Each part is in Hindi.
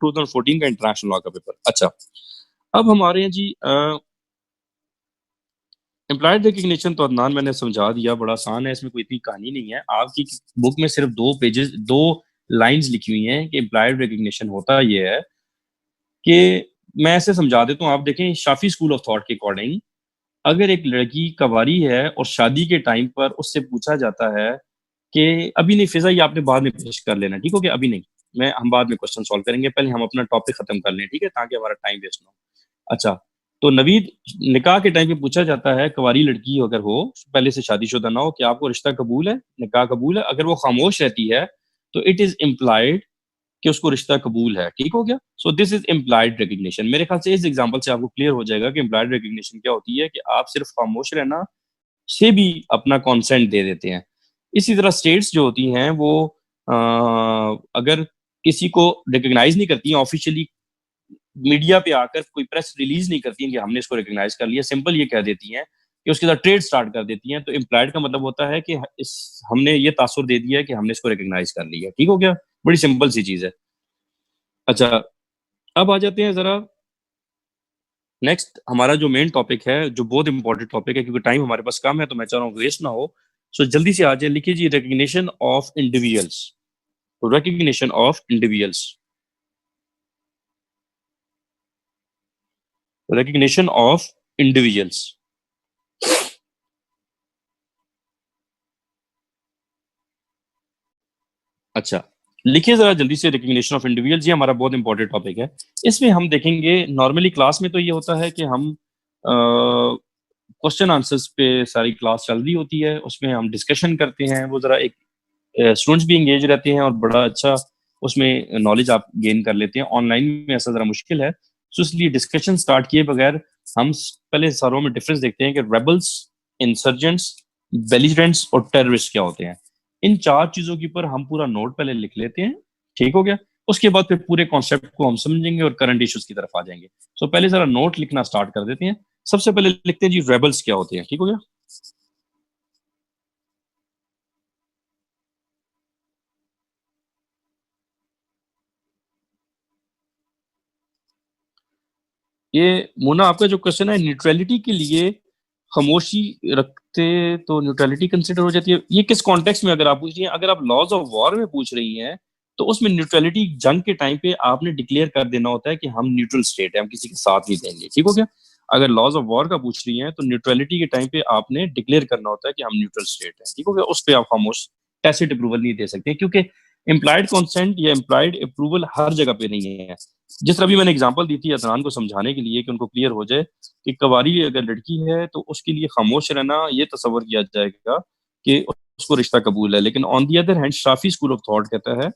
2014 का इंटरनेशनल लॉ का पेपर। अच्छा, अब हमारे यहाँ जी एम्प्लॉयड रिकग्निशन तो अदनान मैंने समझा दिया, बड़ा आसान है, इसमें कोई इतनी कहानी नहीं है। आपकी बुक में सिर्फ 2 पेजेस 2 लाइंस लिखी हुई हैं कि एम्प्लॉयड रिकग्निशन होता ये है कि मैं ऐसे समझा देता हूँ। आप देखें शाफी स्कूल ऑफ थॉट के अकॉर्डिंग, अगर एक लड़की कवारी है और शादी के टाइम पर उससे पूछा जाता है कि अभी नहीं फिजा, ये आपने बाद में पेश कर लेना, ठीक हो गया, अभी नहीं, हम बाद में क्वेश्चन सॉल्व करेंगे, पहले हम अपना टॉपिक खत्म कर लें, ठीक है, ताकि हमारा टाइम वेस्ट ना हो। अच्छा, तो नवीद निकाह के टाइम पे पूछा जाता है, कुंवारी लड़की अगर हो, पहले से शादीशुदा ना हो, कि आपको रिश्ता कबूल है, निकाह कबूल है, अगर वो खामोश रहती है तो इट इज इम्प्लाइड कि उसको रिश्ता कबूल है, ठीक हो गया। So this is implied recognition. मेरे ख्याल से इस एग्जांपल से आपको क्लियर हो जाएगा कि इम्प्लाइड रिकग्निशन क्या होती है, कि आप सिर्फ खामोश रहना से भी अपना कॉन्सेंट दे देते हैं। इसी तरह स्टेट्स जो होती हैं वो अगर किसी को रिकग्नाइज नहीं करती हैं ऑफिशियली, मीडिया पे आकर कोई प्रेस रिलीज नहीं करती हैं कि हमने इसको रिकग्नाइज कर लिया, सिंपल ये कह देती हैं कि उसके साथ ट्रेड स्टार्ट कर देती हैं, तो इम्प्लाइड का मतलब होता है कि हमने ये तासुर दे दिया है कि हमने इसको रिकग्नाइज कर लिया, ठीक हो गया, बड़ी सिंपल सी चीज है। अच्छा, अब आ जाते हैं जरा नेक्स्ट, हमारा जो मेन टॉपिक है, जो बहुत इंपॉर्टेंट टॉपिक है, क्योंकि टाइम हमारे पास कम है तो मैं चाह रहा हूँ वेस्ट ना हो। सो जल्दी से आ जाए, लिखिए जी, recognition of individuals. Recognition of individuals, recognition of individuals. अच्छा, लिखिए जरा जल्दी से, रिकग्निशन ऑफ इंडिविजुअल्स, ये हमारा बहुत इंपॉर्टेंट टॉपिक है। इसमें हम देखेंगे, नॉर्मली क्लास में तो ये होता है कि हम क्वेश्चन आंसर्स पे सारी क्लास चल रही होती है, उसमें हम डिस्कशन करते हैं, वो जरा एक स्टूडेंट्स भी इंगेज रहते हैं और बड़ा अच्छा उसमें नॉलेज आप गेन कर लेते हैं। ऑनलाइन में ऐसा जरा मुश्किल है, तो इसलिए डिस्कशन स्टार्ट किए बगैर हम पहले सारों में डिफरेंस देखते हैं कि रेबल्स, इंसर्जेंट्स, बेलिजेंट्स और टेररिस्ट क्या होते हैं। इन 4 चीजों के ऊपर हम पूरा नोट पहले लिख लेते हैं, ठीक हो गया। उसके बाद फिर पूरे कॉन्सेप्ट को हम समझेंगे और करंट इश्यूज की तरफ आ जाएंगे। सो पहले जरा नोट लिखना स्टार्ट कर देते हैं। सबसे पहले लिखते हैं जी, रेबल्स क्या होते हैं, ठीक हो गया। ये मुन्ना, आपका जो क्वेश्चन है न्यूट्रलिटी के लिए खामोशी रखते तो न्यूट्रलिटी कंसिडर हो जाती है, ये किस कॉन्टेक्स्ट में अगर आप पूछ रही हैं? अगर आप लॉज ऑफ वॉर में पूछ रही हैं तो उसमें न्यूट्रलिटी जंग के टाइम पे आपने डिक्लेयर कर देना होता है कि हम न्यूट्रल स्टेट है, हम किसी के साथ नहीं देंगे, ठीक हो गया। अगर लॉज ऑफ वॉर का पूछ रही हैं तो न्यूट्रलिटी के टाइम पे आपने डिक्लेयर करना होता है कि हम न्यूट्रल स्टेट है, ठीक हो गया। उस पर आप खामोश टैसिट अप्रूवल नहीं दे सकते, क्योंकि इम्प्लाइड कॉन्सेंट या इम्प्लाइड अप्रूवल हर जगह पे नहीं है। जिस तरह भी मैंने एग्जांपल दी थी अदनान को समझाने के लिए कि उनको क्लियर हो जाए कि कवारी अगर लड़की है तो उसके लिए खामोश रहना ये तस्वर किया जाएगा कि उसको रिश्ता कबूल है। लेकिन on the other hand Shafi school of thought कहता है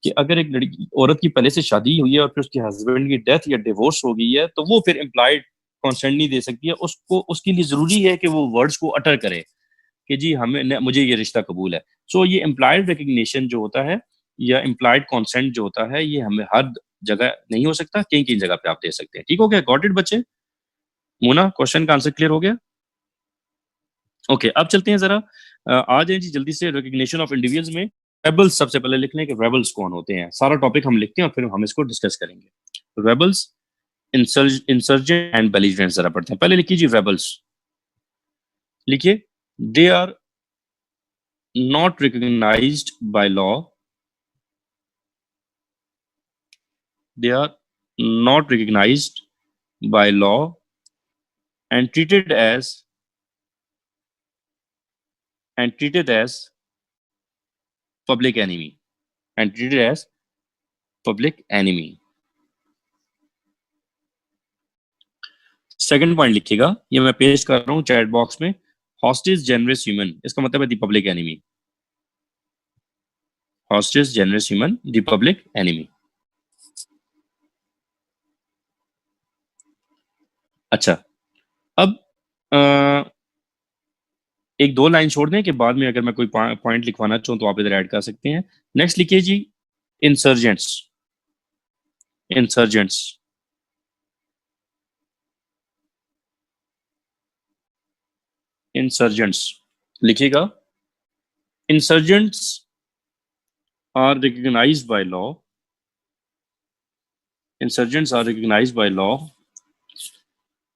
कि अगर एक लड़की औरत की पहले से शादी हुई है और फिर उसके हस्बैंड की डेथ या डिवोर्स हो गई है तो वो फिर इम्प्लाइड कॉन्सेंट नहीं दे सकती है, उसको उसके लिए जरूरी है कि वो वर्ड्स को अटर करे कि जी हमें मुझे ये रिश्ता कबूल है। सो ये इम्प्लाइड रिकग्निशन जो होता है या इम्प्लाइड कॉन्सेंट जो होता है, ये हमें हर जगह नहीं हो सकता, कहीं कहीं जगह पे आप दे सकते हैं, ठीक हो गया। गॉट इट बच्चे? मोना, क्वेश्चन का आंसर क्लियर हो गया? ओके, अब चलते हैं जरा, आ जाए जी जल्दी से रिकग्निशन ऑफ इंडिविजुअल्स में। रेबल्स सबसे पहले लिख लें कि रेबल्स कौन होते हैं, सारा टॉपिक हम लिखते हैं और फिर हम इसको डिस्कस करेंगे। रेबल्स, इंसर्जेंट एंड बेलिजेंट जरा पढ़ते हैं। पहले लिखिए जी रेबल्स, लिखिए, they are not recognised by law, they are not recognized by law and treated as public enemy and treated as public enemy। Second point लिखिएगा, ये मैं पेश कर रहा हूं चैट बॉक्स में, हॉस्टिस जेनरस ह्यूमन, इसका मतलब है दी पब्लिक एनिमी। हॉस्टिस जेनरस ह्यूमन, दी पब्लिक एनिमी। अच्छा, अब अ, एक दो लाइन छोड़ दें कि बाद में अगर मैं कोई पॉइंट लिखवाना चाहूँ तो आप इधर ऐड कर सकते हैं। नेक्स्ट लिखिए जी, इंसर्जेंट्स। इंसर्जेंट्स, इंसर्जेंट्स लिखिएगा, insurgents are recognized by law insurgents are recognized by law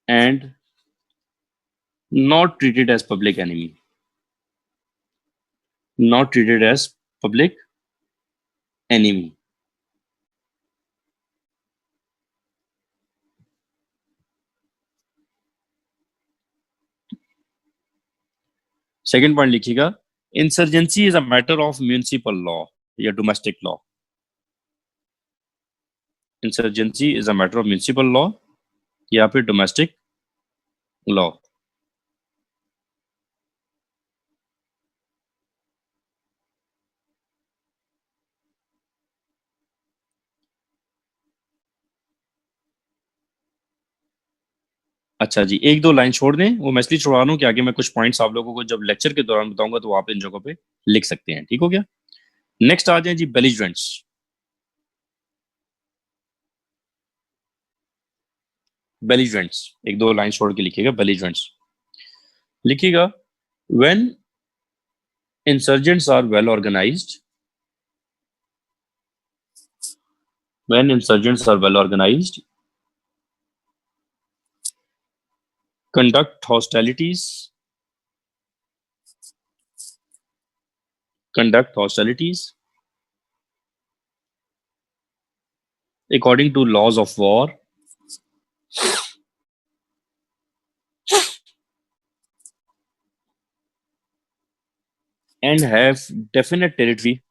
and not treated as public enemy. Not treated as public enemy. Second point लिखिएगा, insurgency is a matter of municipal law या domestic law. Insurgency is a matter of municipal law या फिर डोमेस्टिक लॉ. अच्छा जी, एक दो लाइन छोड़ दें, वो मैं इसलिए छोड़ा रहा हूँ कि आगे मैं कुछ पॉइंट्स आप लोगों को जब लेक्चर के दौरान बताऊंगा तो आप इन जगहों पे लिख सकते हैं. ठीक हो गया. नेक्स्ट आ जाए जी, बेलिजरेंट्स. बेलिजरेंट्स एक दो लाइन छोड़ के लिखिएगा. बेलिजरेंट्स लिखिएगा, when insurgents are well organised, when insurgents are well organized, conduct hostilities, according to laws of war, and have definite territory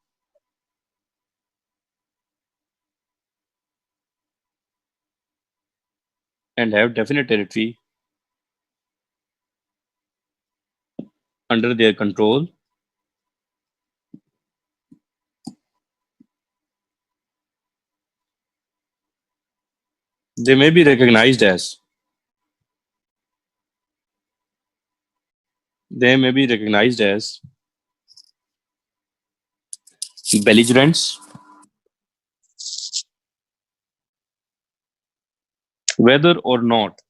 under their control, they may be recognized as belligerents, whether or not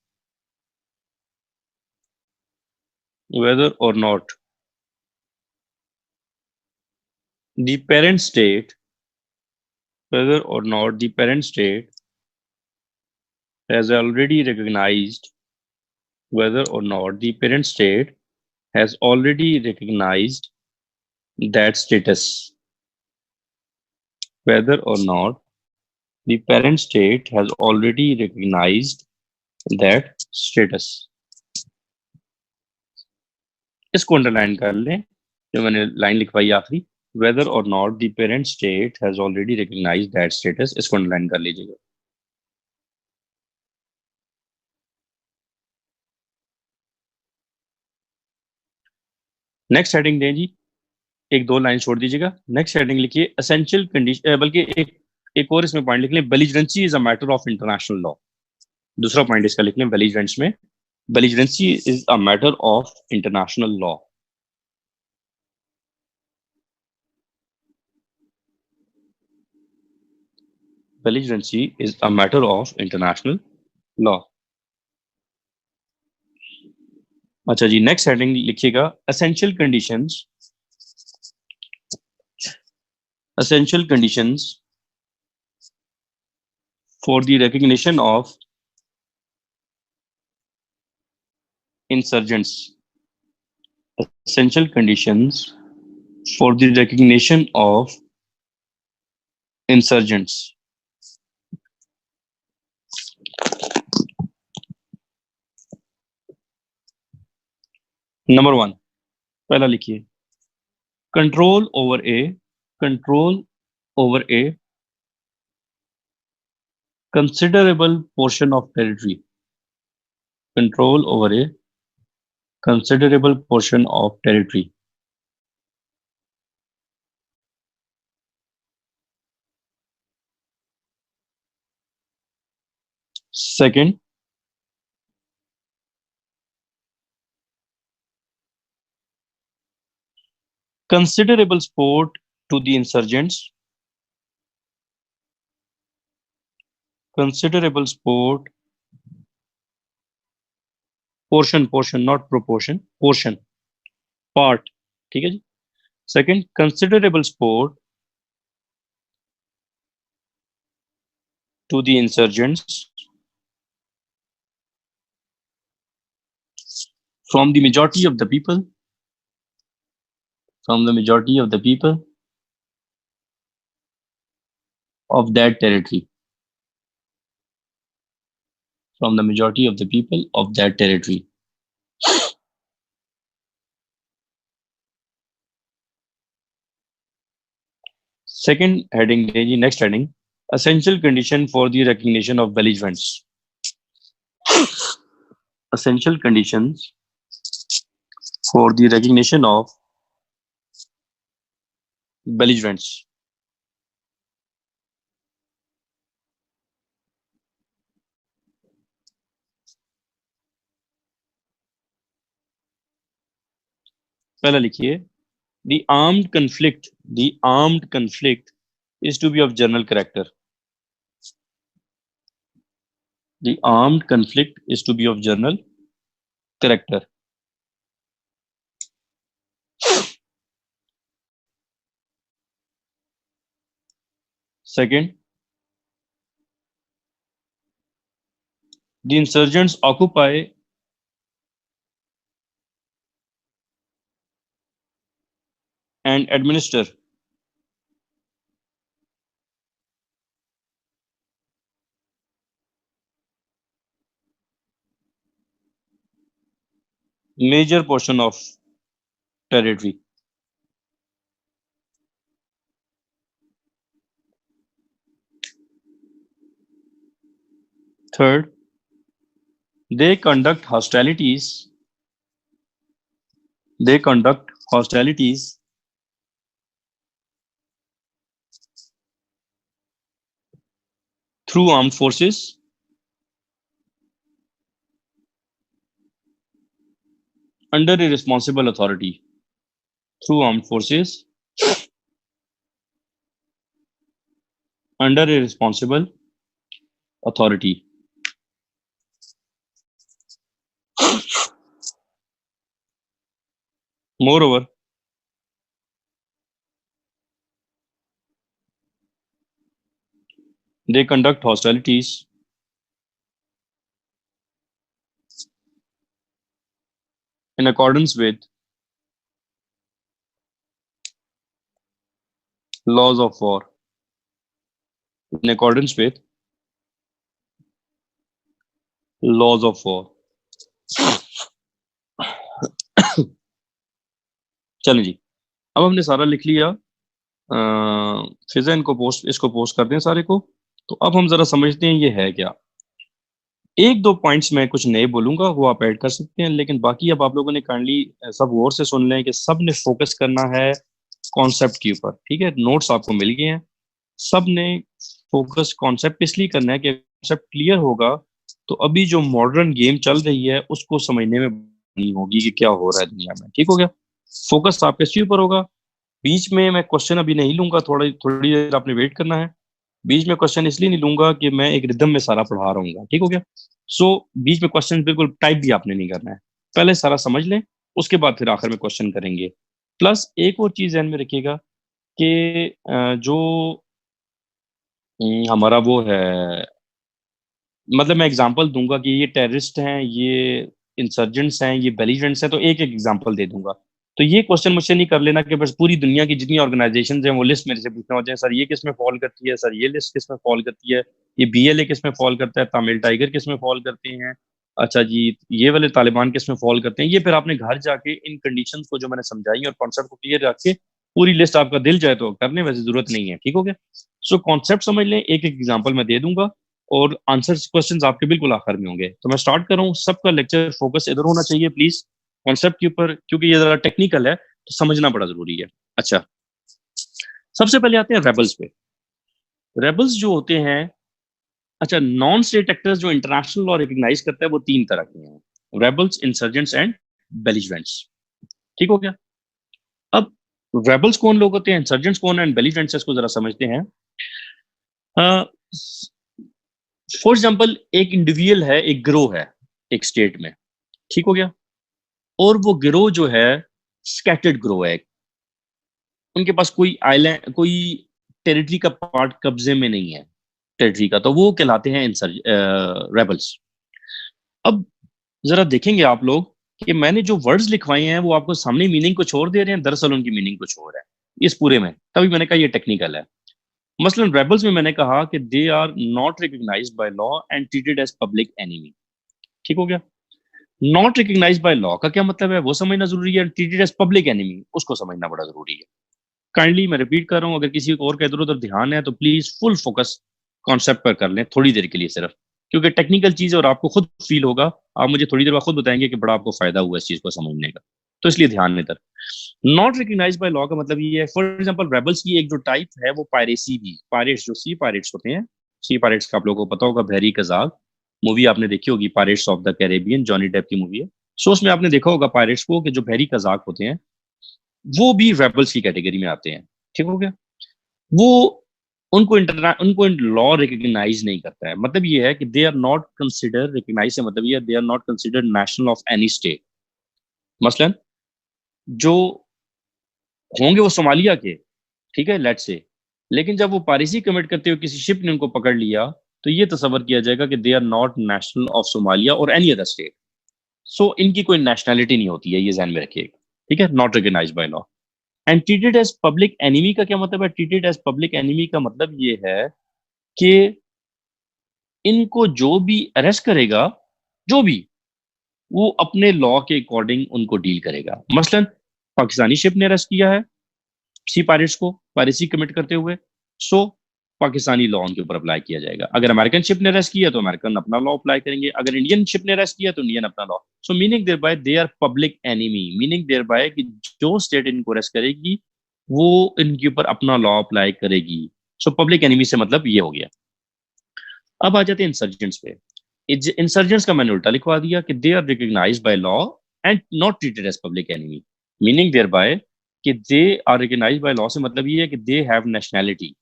the parent state has already recognized that status. Whether or not the parent state has already recognized that status. इसको अंडरलाइन कर लें, जो मैंने लाइन लिखवाई आखिरी, whether or not the parent state has already recognized that status, इसको अंडरलाइन कर लीजिएगा. नेक्स्ट हेडिंग दें जी, एक दो लाइन छोड़ दीजिएगा. नेक्स्ट हेडिंग लिखिए, एसेंशियल कंडीशन, बल्कि एक और इसमें पॉइंट लिख लें, belligerency is a matter of international law. दूसरा पॉइंट इसका लिख लें बेलिजरेंस में, belligerency is a matter of international law. Belligerency is a matter of international law. अच्छा जी, नेक्स्ट हेडिंग लिखिएगा, essential conditions for the recognition of insurgents. Essential conditions for the recognition of insurgents. Number 1, पहला लिखिए, control over A considerable portion of territory. Control over a considerable portion of territory. Second, considerable support to the insurgents. Considerable support, portion, not proportion, portion, part. ठीक है जी. Second, considerable support to the insurgents from the majority of the people, from the majority of the people of that territory, from the majority of the people of that territory. Second heading, next heading, essential condition for the recognition of belligerents. Essential conditions for the recognition of belligerents. पहला लिखिए, the armed conflict is to be of general character. The armed conflict is to be of general character. Second, the insurgents occupy and administer major portion of territory. Third, they conduct hostilities through armed forces under a responsible authority. Through armed forces under a responsible authority. Moreover, they conduct hostilities in accordance with laws of war. In accordance with laws of war. चलें जी, अब हमने सारा लिख लिया। फिजा इसको पोस्ट कर दें सारे को। तो अब हम जरा समझते हैं ये है क्या। एक दो पॉइंट्स मैं कुछ नए बोलूंगा, वो आप ऐड कर सकते हैं, लेकिन बाकी अब आप लोगों ने काइंडली सब गौर से सुन लें कि सब ने फोकस करना है कॉन्सेप्ट के ऊपर। ठीक है, नोट्स आपको मिल गए हैं। सब ने फोकस कॉन्सेप्ट इसलिए करना है कि कॉन्सेप्ट क्लियर होगा तो अभी जो मॉडर्न गेम चल रही है उसको समझने में नहीं होगी कि क्या हो रहा है दुनिया में। ठीक हो गया, फोकस आपके इसी ऊपर होगा। बीच में मैं क्वेश्चन अभी नहीं लूंगा, थोड़ी देर आपने वेट करना है। बीच में क्वेश्चन इसलिए नहीं लूंगा कि मैं एक रिदम में सारा पढ़ा रहा हूँ। ठीक हो गया, सो बीच में क्वेश्चन बिल्कुल टाइप भी आपने नहीं करना है, पहले सारा समझ लें, उसके बाद फिर आखिर में क्वेश्चन करेंगे। प्लस एक और चीज ध्यान में रखिएगा कि जो हमारा वो है, मतलब मैं एग्जांपल दूंगा कि ये टेररिस्ट हैं, ये इंसर्जेंट्स हैं, ये बेलिजेंट्स हैं, तो एक एक एग्जांपल दे दूंगा। तो ये क्वेश्चन मुझसे नहीं कर लेना कि बस पूरी दुनिया की जितनी ऑर्गेनाइजेशन हैं वो लिस्ट मेरे से पूछना होते हैं, सर ये किस में फॉल करती है, सर ये लिस्ट किस में फॉल करती है, ये बीएलए किस में फॉल करता है, तमिल टाइगर किस में फॉल करते हैं, अच्छा जी ये वाले तालिबान किस में फॉल करते हैं। ये फिर आपने घर जाके इन कंडीशन को जो मैंने समझाई और कॉन्सेप्ट को क्लियर रख के पूरी लिस्ट आपका दिल जाए तो करने, वैसे जरूरत नहीं है। ठीक हो गया, सो कॉन्सेप्ट समझ लें, एक एक एग्जाम्पल मैं दे दूंगा और आंसर क्वेश्चंस आपके बिल्कुल आखिर में होंगे। तो मैं स्टार्ट कर रहा हूँ, सबका लेक्चर फोकस इधर होना चाहिए प्लीज, कॉन्सेप्ट के ऊपर, क्योंकि ये जरा टेक्निकल है तो समझना बड़ा जरूरी है। अच्छा, सबसे पहले आते हैं रेबल्स पे। रेबल्स जो होते हैं, अच्छा नॉन स्टेट एक्टर्स जो इंटरनेशनल और रिकग्नाइज करता है वो तीन तरह के हैं, रेबल्स, इंसर्जेंट्स एंड बेलिजेंट्स। ठीक हो गया, अब रेबल्स कौन लोग होते हैं, इंसर्जेंट्स कौन है, बेलिजेंट्स, इसको जरा समझते हैं। फॉर एग्जाम्पल एक इंडिविजुअल है, एक गिरोह है एक स्टेट में। ठीक हो गया, और वो गिरोह जो है स्कैटर्ड गिरोह है, उनके पास कोई आइलैंड, कोई टेरिटरी का पार्ट कब्जे में नहीं है। टेरिटरी का, तो वो कहलाते हैं रेबल्स। अब जरा देखेंगे आप लोग कि मैंने जो वर्ड्स लिखवाए हैं वो आपको सामने मीनिंग कुछ और दे रहे हैं, दरअसल उनकी मीनिंग कुछ और है इस पूरे में, तभी मैंने कहा ये टेक्निकल है। मसलन रेबल्स में मैंने कहा कि they are not recognised by law and treated as public enemy. ठीक हो गया। नॉट रिकग्नाइज्ड बाय लॉ का क्या मतलब है वो समझना जरूरी है, ट्रीटेड एज पब्लिक एनिमी उसको समझना बड़ा जरूरी है। काइंडली मैं रिपीट कर रहा हूं, अगर किसी और का इधर उधर ध्यान है तो प्लीज फुल फोकस कॉन्सेप्ट पर कर लें थोड़ी देर के लिए सिर्फ, क्योंकि टेक्निकल चीज है और आपको खुद फील होगा। आप मुझे थोड़ी देर बाद खुद बताएंगे कि बड़ा आपको फायदा हुआ इस चीज को समझने का, तो इसलिए ध्यान इधर। नॉट रिकग्नाइज बाय लॉ का मतलब ये है, फॉर एग्जाम्पल रेबल्स की एक जो टाइप है वो पायरेसी भी, पायरेट्स जो सी पायरेट्स होते हैं, सी पायरेट्स का आप लोगों को पता होगा, बहरी कजाक मूवी आपने देखी होगी, Pirates of the Caribbean, Johnny Depp की मूवी है। सो उसमें आपने देखा होगा पायरेट्स को कि जो बहरी कजाक होते हैं वो भी रेबल्स की कैटेगरी में आते हैं। ठीक हो गया। वो उनको लॉ रिकग्नाइज नहीं करता है, मतलब ये है कि they are not consider, recognise से मतलब ये they are not consider national of any state. मसलन जो होंगे वो सोमालिया के, ठीक है, लेट से, लेकिन जब वो पारिसी कमिट करते हुए किसी शिप ने उनको पकड़ लिया तो ये तस्वर किया जाएगा कि they are not national of Somalia और एनी अदर स्टेट। सो इनकी कोई नेशनैलिटी नहीं होती है, ये ध्यान में रखिएगा। ठीक है, not recognise by law. And treated as public enemy का क्या मतलब है? ट्रीटेड एज पब्लिक एनिमी का मतलब ये है कि इनको जो भी अरेस्ट करेगा, जो भी, वो अपने लॉ के अकॉर्डिंग उनको डील करेगा। मसलन पाकिस्तानी शिप ने अरेस्ट किया है सी पायरेट्स को पायरेसी कमिट करते हुए, सो पाकिस्तानी लॉ उनके ऊपर अप्लाई किया जाएगा। अगर अमेरिकन शिप ने अरेस्ट किया तो अमेरिकन अपना लॉ अप्लाई करेंगे, अगर इंडियन शिप ने अरेस्ट किया तो इंडियन अपना law. So meaning thereby they are public enemy, meaning thereby कि जो स्टेट इनको अरेस्ट करेगी वो इनके ऊपर अपना लॉ अप्लाई करेगी। सो पब्लिक एनिमी से मतलब ये हो गया। अब आ जाते हैं इंसर्जेंट्स पे। इंसर्जेंट्स का मैंने उल्टा लिखवा दिया कि they are recognised by law and not treated as public enemy, meaning thereby कि they are recognised by law से मतलब ये है कि दे हैव नेशनैलिटी।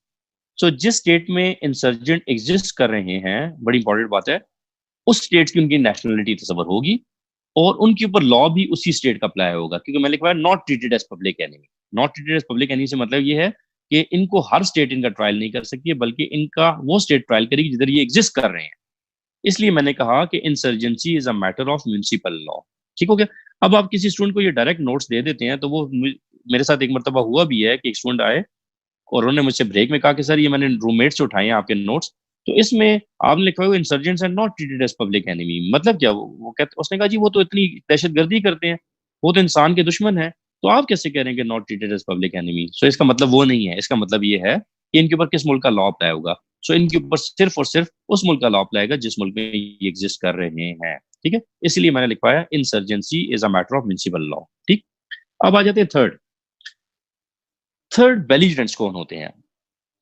सो जिस स्टेट में इंसर्जेंट एग्जिस्ट कर रहे हैं, बड़ी इंपॉर्टेंट बात है, उस स्टेट की उनकी नेशनलिटी तस्वर होगी और उनके ऊपर लॉ भी उसी स्टेट का अप्लाई होगा, क्योंकि मैंने लिखवाया not treated as public enemy. Not treated as public enemy से मतलब ये है कि इनको हर स्टेट इनका ट्रायल नहीं कर सकती है, बल्कि इनका वो स्टेट ट्रायल करेगी जिधर ये एग्जिस्ट कर रहे हैं। इसलिए मैंने कहा कि insurgency is a matter of municipal law. ठीक हो गया। अब आप किसी स्टूडेंट को ये डायरेक्ट नोट्स दे देते हैं तो वो मेरे साथ एक मरतबा हुआ भी है कि एक स्टूडेंट आए और उन्होंने मुझसे ब्रेक में कहा कि सर ये मैंने रूममेट से उठाए हैं आपके नोट्स, तो इसमें आपने लिखा हुआ insurgents and not treated as public enemy, मतलब क्या? वो कहते, उसने कहा जी वो तो इतनी दहशतगर्दी करते हैं, वो तो इंसान के दुश्मन है, तो आप कैसे कह रहे हैं कि not treated as public enemy? So इसका मतलब वो नहीं है, इसका मतलब ये है कि इनके ऊपर किस मुल्क का लॉ अप्लाई होगा। सो इनके ऊपर सिर्फ और सिर्फ उस मुल्क का लॉ अप्लाई होगा जिस मुल्क में ये एग्जिस्ट कर रहे हैं। ठीक है, इसलिए मैंने लिखवाया insurgency is a matter of municipal law. ठीक। अब आ जाते हैं थर्ड। थर्ड बेलिजेरेंट्स कौन होते हैं?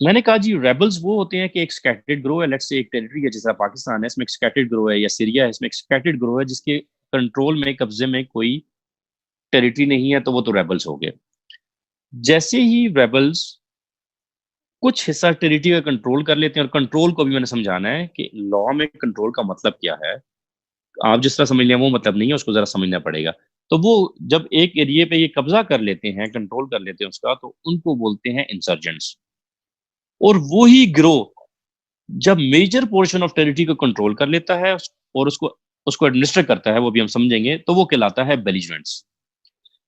मैंने कहा जी रेबल्स वो होते हैं कि एक स्कैटर्ड ग्रो है, लेट्स से एक टेरिटरी है जैसा पाकिस्तान है, इसमें एक स्कैटर्ड ग्रो है, या सीरिया है इसमें एक स्कैटर्ड ग्रो है जिसके कंट्रोल में, कब्जे में कोई टेरिटरी नहीं है, तो वो तो रेबल्स हो गए। जैसे ही रेबल्स कुछ हिस्सा टेरिटरी का कंट्रोल कर लेते हैं, और कंट्रोल को भी मैंने समझाना है कि लॉ में कंट्रोल का मतलब क्या है, आप जिस तरह समझ लें वो मतलब नहीं है, उसको जरा समझना पड़ेगा। तो वो जब एक एरिया पे ये कब्जा कर लेते हैं, कंट्रोल कर लेते हैं उसका, तो उनको बोलते हैं इंसर्जेंट्स। और वो ही ग्रोह जब मेजर पोर्शन ऑफ टेरिटरी को कंट्रोल कर लेता है और उसको उसको एडमिनिस्टर करता है, वो भी हम समझेंगे, तो वो कहलाता है बेलिजेरेंट्स।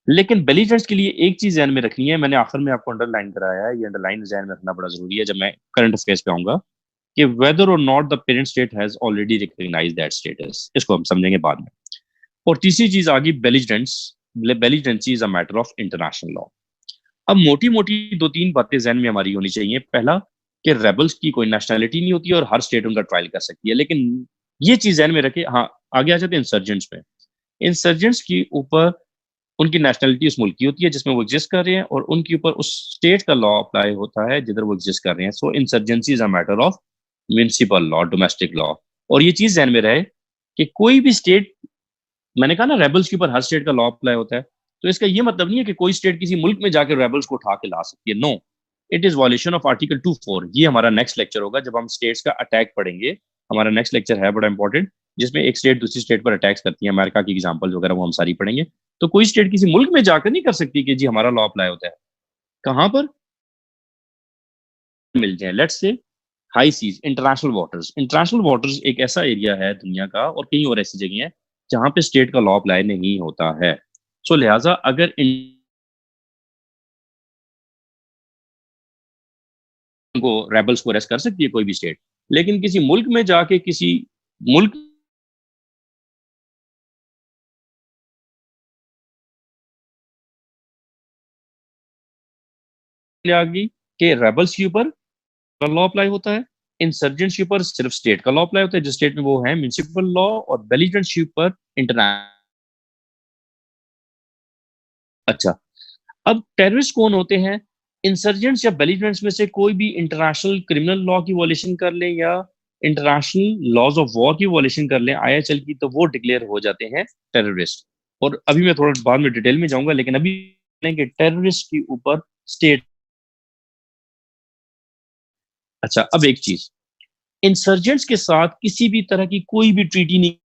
लेकिन बेलिजेरेंट्स के लिए एक चीज ध्यान में रखनी है, मैंने आखिर में आपको अंडरलाइन कराया है, ये अंडरलाइन ध्यान में रखना बड़ा जरूरी है जब मैं करंट अफेयर्स पे आऊंगा, कि whether or not the parent state has already recognise that status, इसको हम समझेंगे बाद में। और तीसरी चीज आ गई belligerents. Belligerency is a matter of international law. अब मोटी मोटी दो तीन बातें जहन में हमारी होनी चाहिए। पहला, कि रेबल्स की कोई नेशनैलिटी नहीं होती और हर स्टेट उनका ट्रायल कर सकती है, लेकिन ये चीज जहन में रखे। हाँ, आगे आ जाते हैं इंसर्जेंट्स पे। इंसर्जेंट्स के ऊपर उनकी नेशनैलिटी उस मुल्क की होती है जिसमें वो एग्जिस्ट कर रहे हैं, और उनके ऊपर उस स्टेट का लॉ अप्लाई होता है जिधर वो एग्जिस्ट कर रहे हैं। So insurgency is a matter of municipal law, domestic law. और ये चीज ध्यान में रहे कि कोई भी स्टेट, मैंने कहा ना रेबल्स के ऊपर हर स्टेट का लॉ अप्लाई होता है, तो इसका ये मतलब नहीं है कि कोई स्टेट किसी मुल्क में जाकर रेबल्स को उठा के ला सकती है। No, it is violation of article 24। ये हमारा नेक्स्ट लेक्चर होगा जब हम स्टेट्स का अटैक पढ़ेंगे। हमारा नेक्स्ट लेक्चर है बड़ा इंपॉर्टेंट, जिसमें एक स्टेट दूसरी स्टेट पर अटैक्स करती है, अमेरिका की एग्जांपल्स वगैरह वो हम सारी पढ़ेंगे। तो कोई स्टेट किसी मुल्क में जाकर नहीं कर सकती कि जी हमारा लॉ अप्लाई होता है। कहां पर मिल जाए, let's say high seize, international waters एक ऐसा एरिया है दुनिया का और कई और ऐसी जगह हैं जहां पे स्टेट का लॉ अप्लाई नहीं होता है। सो लिहाजा अगर इनको रेबल्स को अरेस्ट कर सकती है कोई भी स्टेट, लेकिन किसी मुल्क में जाके किसी मुल्क ने आगे कि रेबल्स के ऊपर लॉ अप्लाई होता है, इंसर्जेंट्स के ऊपर सिर्फ स्टेट का लॉ अप्लाई होता है जिस स्टेट में वो है म्यूनिसिपल लॉ, और बेलिजेंट्स के ऊपर इंटरनेशनल। अच्छा, अब टेररिस्ट कौन होते हैं? इंसर्जेंट्स या बेलिजेंट्स में से कोई भी इंटरनेशनल क्रिमिनल लॉ की वॉलेशन कर ले या इंटरनेशनल लॉज ऑफ वॉर की वॉलेशन कर ले आईएचएल की, तो वो डिक्लेयर हो जाते हैं टेररिस्ट। और अभी मैं थोड़ा बाद में डिटेल में जाऊंगा, लेकिन अभी टेररिस्ट के ऊपर स्टेट। अच्छा, अब एक चीज, इंसर्जेंट्स के साथ किसी भी तरह की कोई भी ट्रीटी नहीं,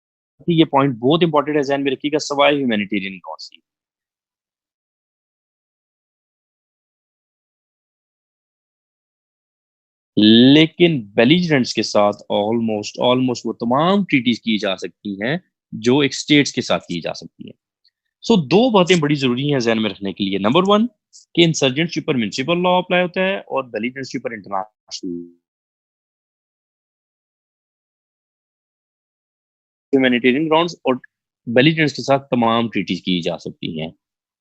ये पॉइंट बहुत इंपॉर्टेंट है, ध्यान में रखिएगा, सवाए ह्यूमैनिटेरियन लॉ से। लेकिन बेलिजेंट्स के साथ ऑलमोस्ट ऑलमोस्ट वो तमाम ट्रीटीज की जा सकती हैं जो एक स्टेट्स के साथ की जा सकती हैं। सो दो बातें बड़ी जरूरी हैं जहन में रखने के लिए। नंबर वन, कि इंसर्जेंट्स के ऊपर म्यूनिसिपल लॉ अप्लाई होता है और बेलिजेंट्स के ऊपर इंटरनेशनल ह्यूमैनिटेरियन ग्राउंड्स, और बेलिजेंट्स के साथ तमाम ट्रीटीज की जा सकती हैं।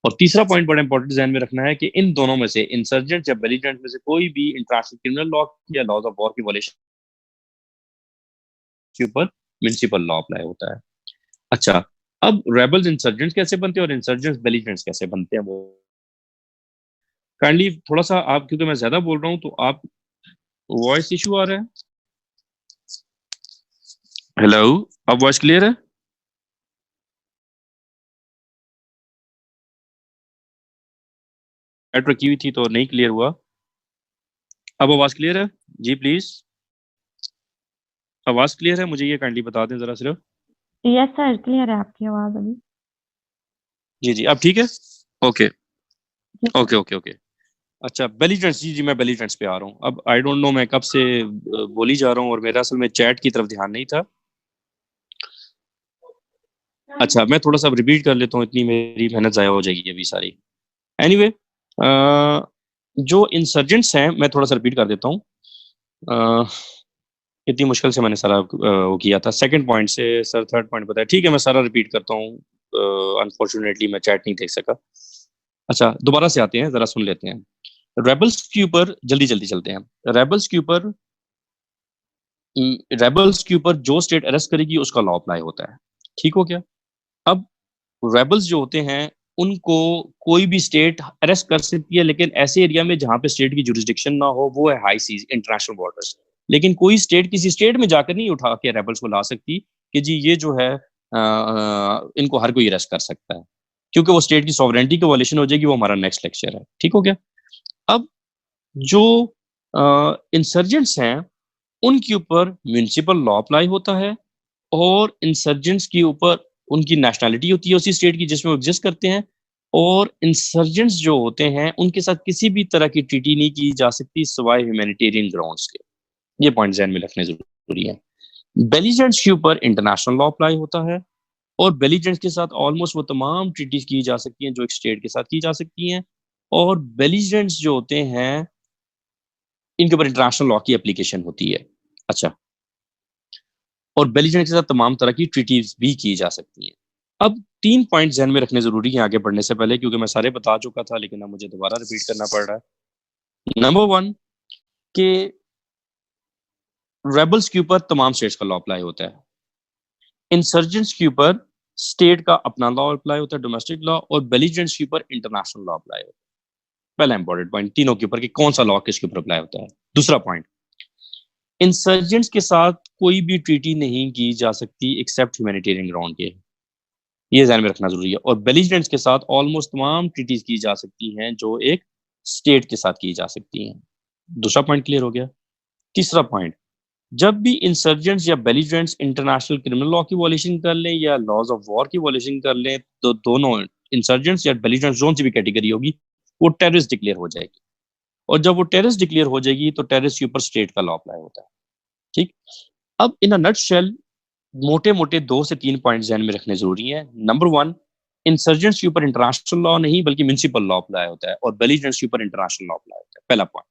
और तीसरा पॉइंट बड़ा इंपॉर्टेंट ध्यान में रखना है कि इन दोनों में से, इंसर्जेंट या बेलिजेंट में से कोई भी इंटरनेशनल क्रिमिनल लॉ या लॉज ऑफ वॉर की वॉलेशन के ऊपर म्यूनिसिपल लॉ अप्लाई होता है। अच्छा, अब रेबल्स इंसर्जेंट्स कैसे बनते हैं और इंसर्जेंट्स बेलिजेंट्स कैसे बनते हैं, वो काइंडली थोड़ा सा आप, क्योंकि मैं ज्यादा बोल रहा हूँ तो आप, वॉइस इशू आ रहा है। हेलो, अब वॉइस क्लियर है? नेट रखी हुई थी तो नहीं क्लियर हुआ। अब आवाज क्लियर है? जी प्लीज, आवाज क्लियर है? मुझे ये काइंडली बता दें जरा सिर्फ। यस सर, क्लियर है आपकी आवाज अभी। जी जी, अब ठीक है। ओके जी सर। Okay okay okay. अच्छा, बेलिजेंट्स, जी जी, मैं बेलिजेंट्स पे आ रहा हूँ। अब आई डोंट नो मैं कब से बोली जा रहा हूँ और मेरा असल में चैट की तरफ ध्यान नहीं था। अच्छा, मैं थोड़ा सा रिपीट कर लेता हूँ, इतनी मेरी मेहनत ज़ाया हो जाएगी अभी सारी। एनीवे, जो इंसर्जेंट्स हैं, मैं थोड़ा सा रिपीट कर देता हूँ। अ, इतनी मुश्किल से मैंने सारा वो किया था, सेकंड पॉइंट से सर थर्ड पॉइंट बताया। ठीक है, मैं सारा रिपीट करता हूँ। अनफॉर्चुनेटली मैं चैट नहीं देख सका। अच्छा, दोबारा से आते हैं, जरा सुन लेते हैं। रेबल्स के ऊपर जल्दी जल्दी चलते हैं। रेबल्स के ऊपर रेबल्स के ऊपर जो स्टेट अरेस्ट करेगी उसका लॉ अप्लाई होता है। ठीक हो गया? अब रेबल्स जो होते हैं उनको कोई भी स्टेट अरेस्ट कर सकती है, लेकिन ऐसे एरिया में जहां पे स्टेट की जुरिस्डिक्शन ना हो, वो है हाई सीज, इंटरनेशनल बॉर्डर्स। लेकिन कोई स्टेट किसी स्टेट में जाकर नहीं उठा के रेबल्स को ला सकती कि जी ये जो है इनको हर कोई अरेस्ट कर सकता है, क्योंकि वो स्टेट की सॉवरेंटी की वायलेशन हो जाएगी। वो हमारा नेक्स्ट लेक्चर है। ठीक हो गया? अब जो इंसर्जेंट्स हैं उनके ऊपर म्यूनिसिपल लॉ अप्लाई होता है, और इंसर्जेंट्स के ऊपर उनकी नेशनैलिटी होती है उसी स्टेट की जिसमें वो एग्जिस्ट करते हैं। और इंसर्जेंट्स जो होते हैं उनके साथ किसी भी तरह की ट्रीटी नहीं की जा सकती सिवाय ह्यूमैनिटेरियन ग्राउंड्स के। ये पॉइंट ध्यान में रखने जरूरी है। बेलिजेंट्स के ऊपर इंटरनेशनल लॉ अप्लाई होता है, और बेलिजेंट्स के साथ ऑलमोस्ट वो तमाम ट्रीटीज की जा सकती हैं जो एक स्टेट के साथ की जा सकती हैं। और बेलिजेंट्स जो होते हैं इनके ऊपर इंटरनेशनल लॉ की एप्लीकेशन होती है। अच्छा, और बेलिजेंट के साथ तमाम तरह की ट्रीटीज भी की जा सकती हैं। अब तीन पॉइंट ध्यान में रखने जरूरी है आगे बढ़ने से पहले, क्योंकि मैं सारे बता चुका था लेकिन अब मुझे दोबारा रिपीट करना पड़ रहा है। नंबर वन, के रेबल्स के ऊपर तमाम स्टेट्स का लॉ अप्लाई होता है। इंसर्जेंट्स के ऊपर स्टेट का अपना लॉ अप्लाई होता है, डोमेस्टिक लॉ, और बेलिजेंट्स के ऊपर इंटरनेशनल लॉ अप्लाई होता है। पहला इंपॉर्टेंट पॉइंट तीनों के ऊपर कि कौन सा लॉ किसके ऊपर अप्लाई होता है। दूसरा पॉइंट, इंसर्जेंट्स के साथ कोई भी ट्रीटी नहीं की जा सकती एक्सेप्ट ह्यूमैनिटेरियन ग्राउंड के। ये ध्यान में रखना जरूरी है। और बेलिजेंट्स के साथ ऑलमोस्ट तमाम ट्रीटीज की जा सकती हैं जो एक स्टेट के साथ की जा सकती हैं। दूसरा पॉइंट क्लियर हो गया। तीसरा पॉइंट, जब भी इंसर्जेंट्स या बेलिजेंट्स इंटरनेशनल क्रिमिनल लॉ की वॉल्यूशन कर लें या लॉज ऑफ वॉर की वॉल्यूशन कर लें, तो दोनों इंसर्जेंट्स या बेलिजेंट्स जोन सी भी कैटेगरी होगी, वो टेररिस्ट डिक्लेयर हो जाएगी। और जब वो टेररिस्ट डिक्लेयर हो जाएगी तो टेररिस्ट के ऊपर स्टेट का लॉ अप्लाई होता है। ठीक। अब इन अ नटशेल मोटे मोटे 2 से 3 पॉइंट ध्यान में रखने जरूरी है। नंबर 1, इंसर्जेंट्स के ऊपर इंटरनेशनल लॉ नहीं बल्कि म्युनिसिपल लॉ अप्लाई होता है, और बेलिजेंट्स के ऊपर इंटरनेशनल लॉ अप्लाई होता है, पहला पॉइंट।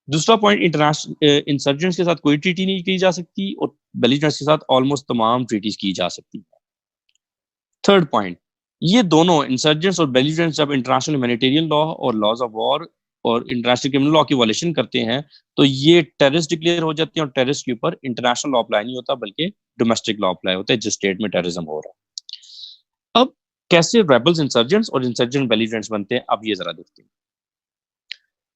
दूसरा पॉइंट, इंटरनेशनल इंसर्जेंट्स के साथ कोई ट्रीटी नहीं की जा सकती, और बेलिजेंट्स के साथ ऑलमोस्ट तमाम ट्रीटीज की जा सकती है। थर्ड पॉइंट, ये दोनों इंसर्जेंट्स और बेलिजेंट्स जब इंटरनेशनल ह्यूमैनिटेरियन लॉ और लॉज ऑफ वॉर और इंटरनेशनल क्रिमिनल लॉ की वायलेशन करते हैं तो ये टेररिस्ट डिक्लेयर हो जाते हैं, और टेररिस्ट के ऊपर इंटरनेशनल लॉ अप्लाई नहीं होता बल्कि डोमेस्टिक लॉ अप्लाई होता है जिस स्टेट में टेररिज्म हो रहा है। अब कैसे रेबल्स इंसर्जेंट्स और इंसर्जेंट बेलिजेंट्स बनते हैं, अब ये जरा देखते हैं।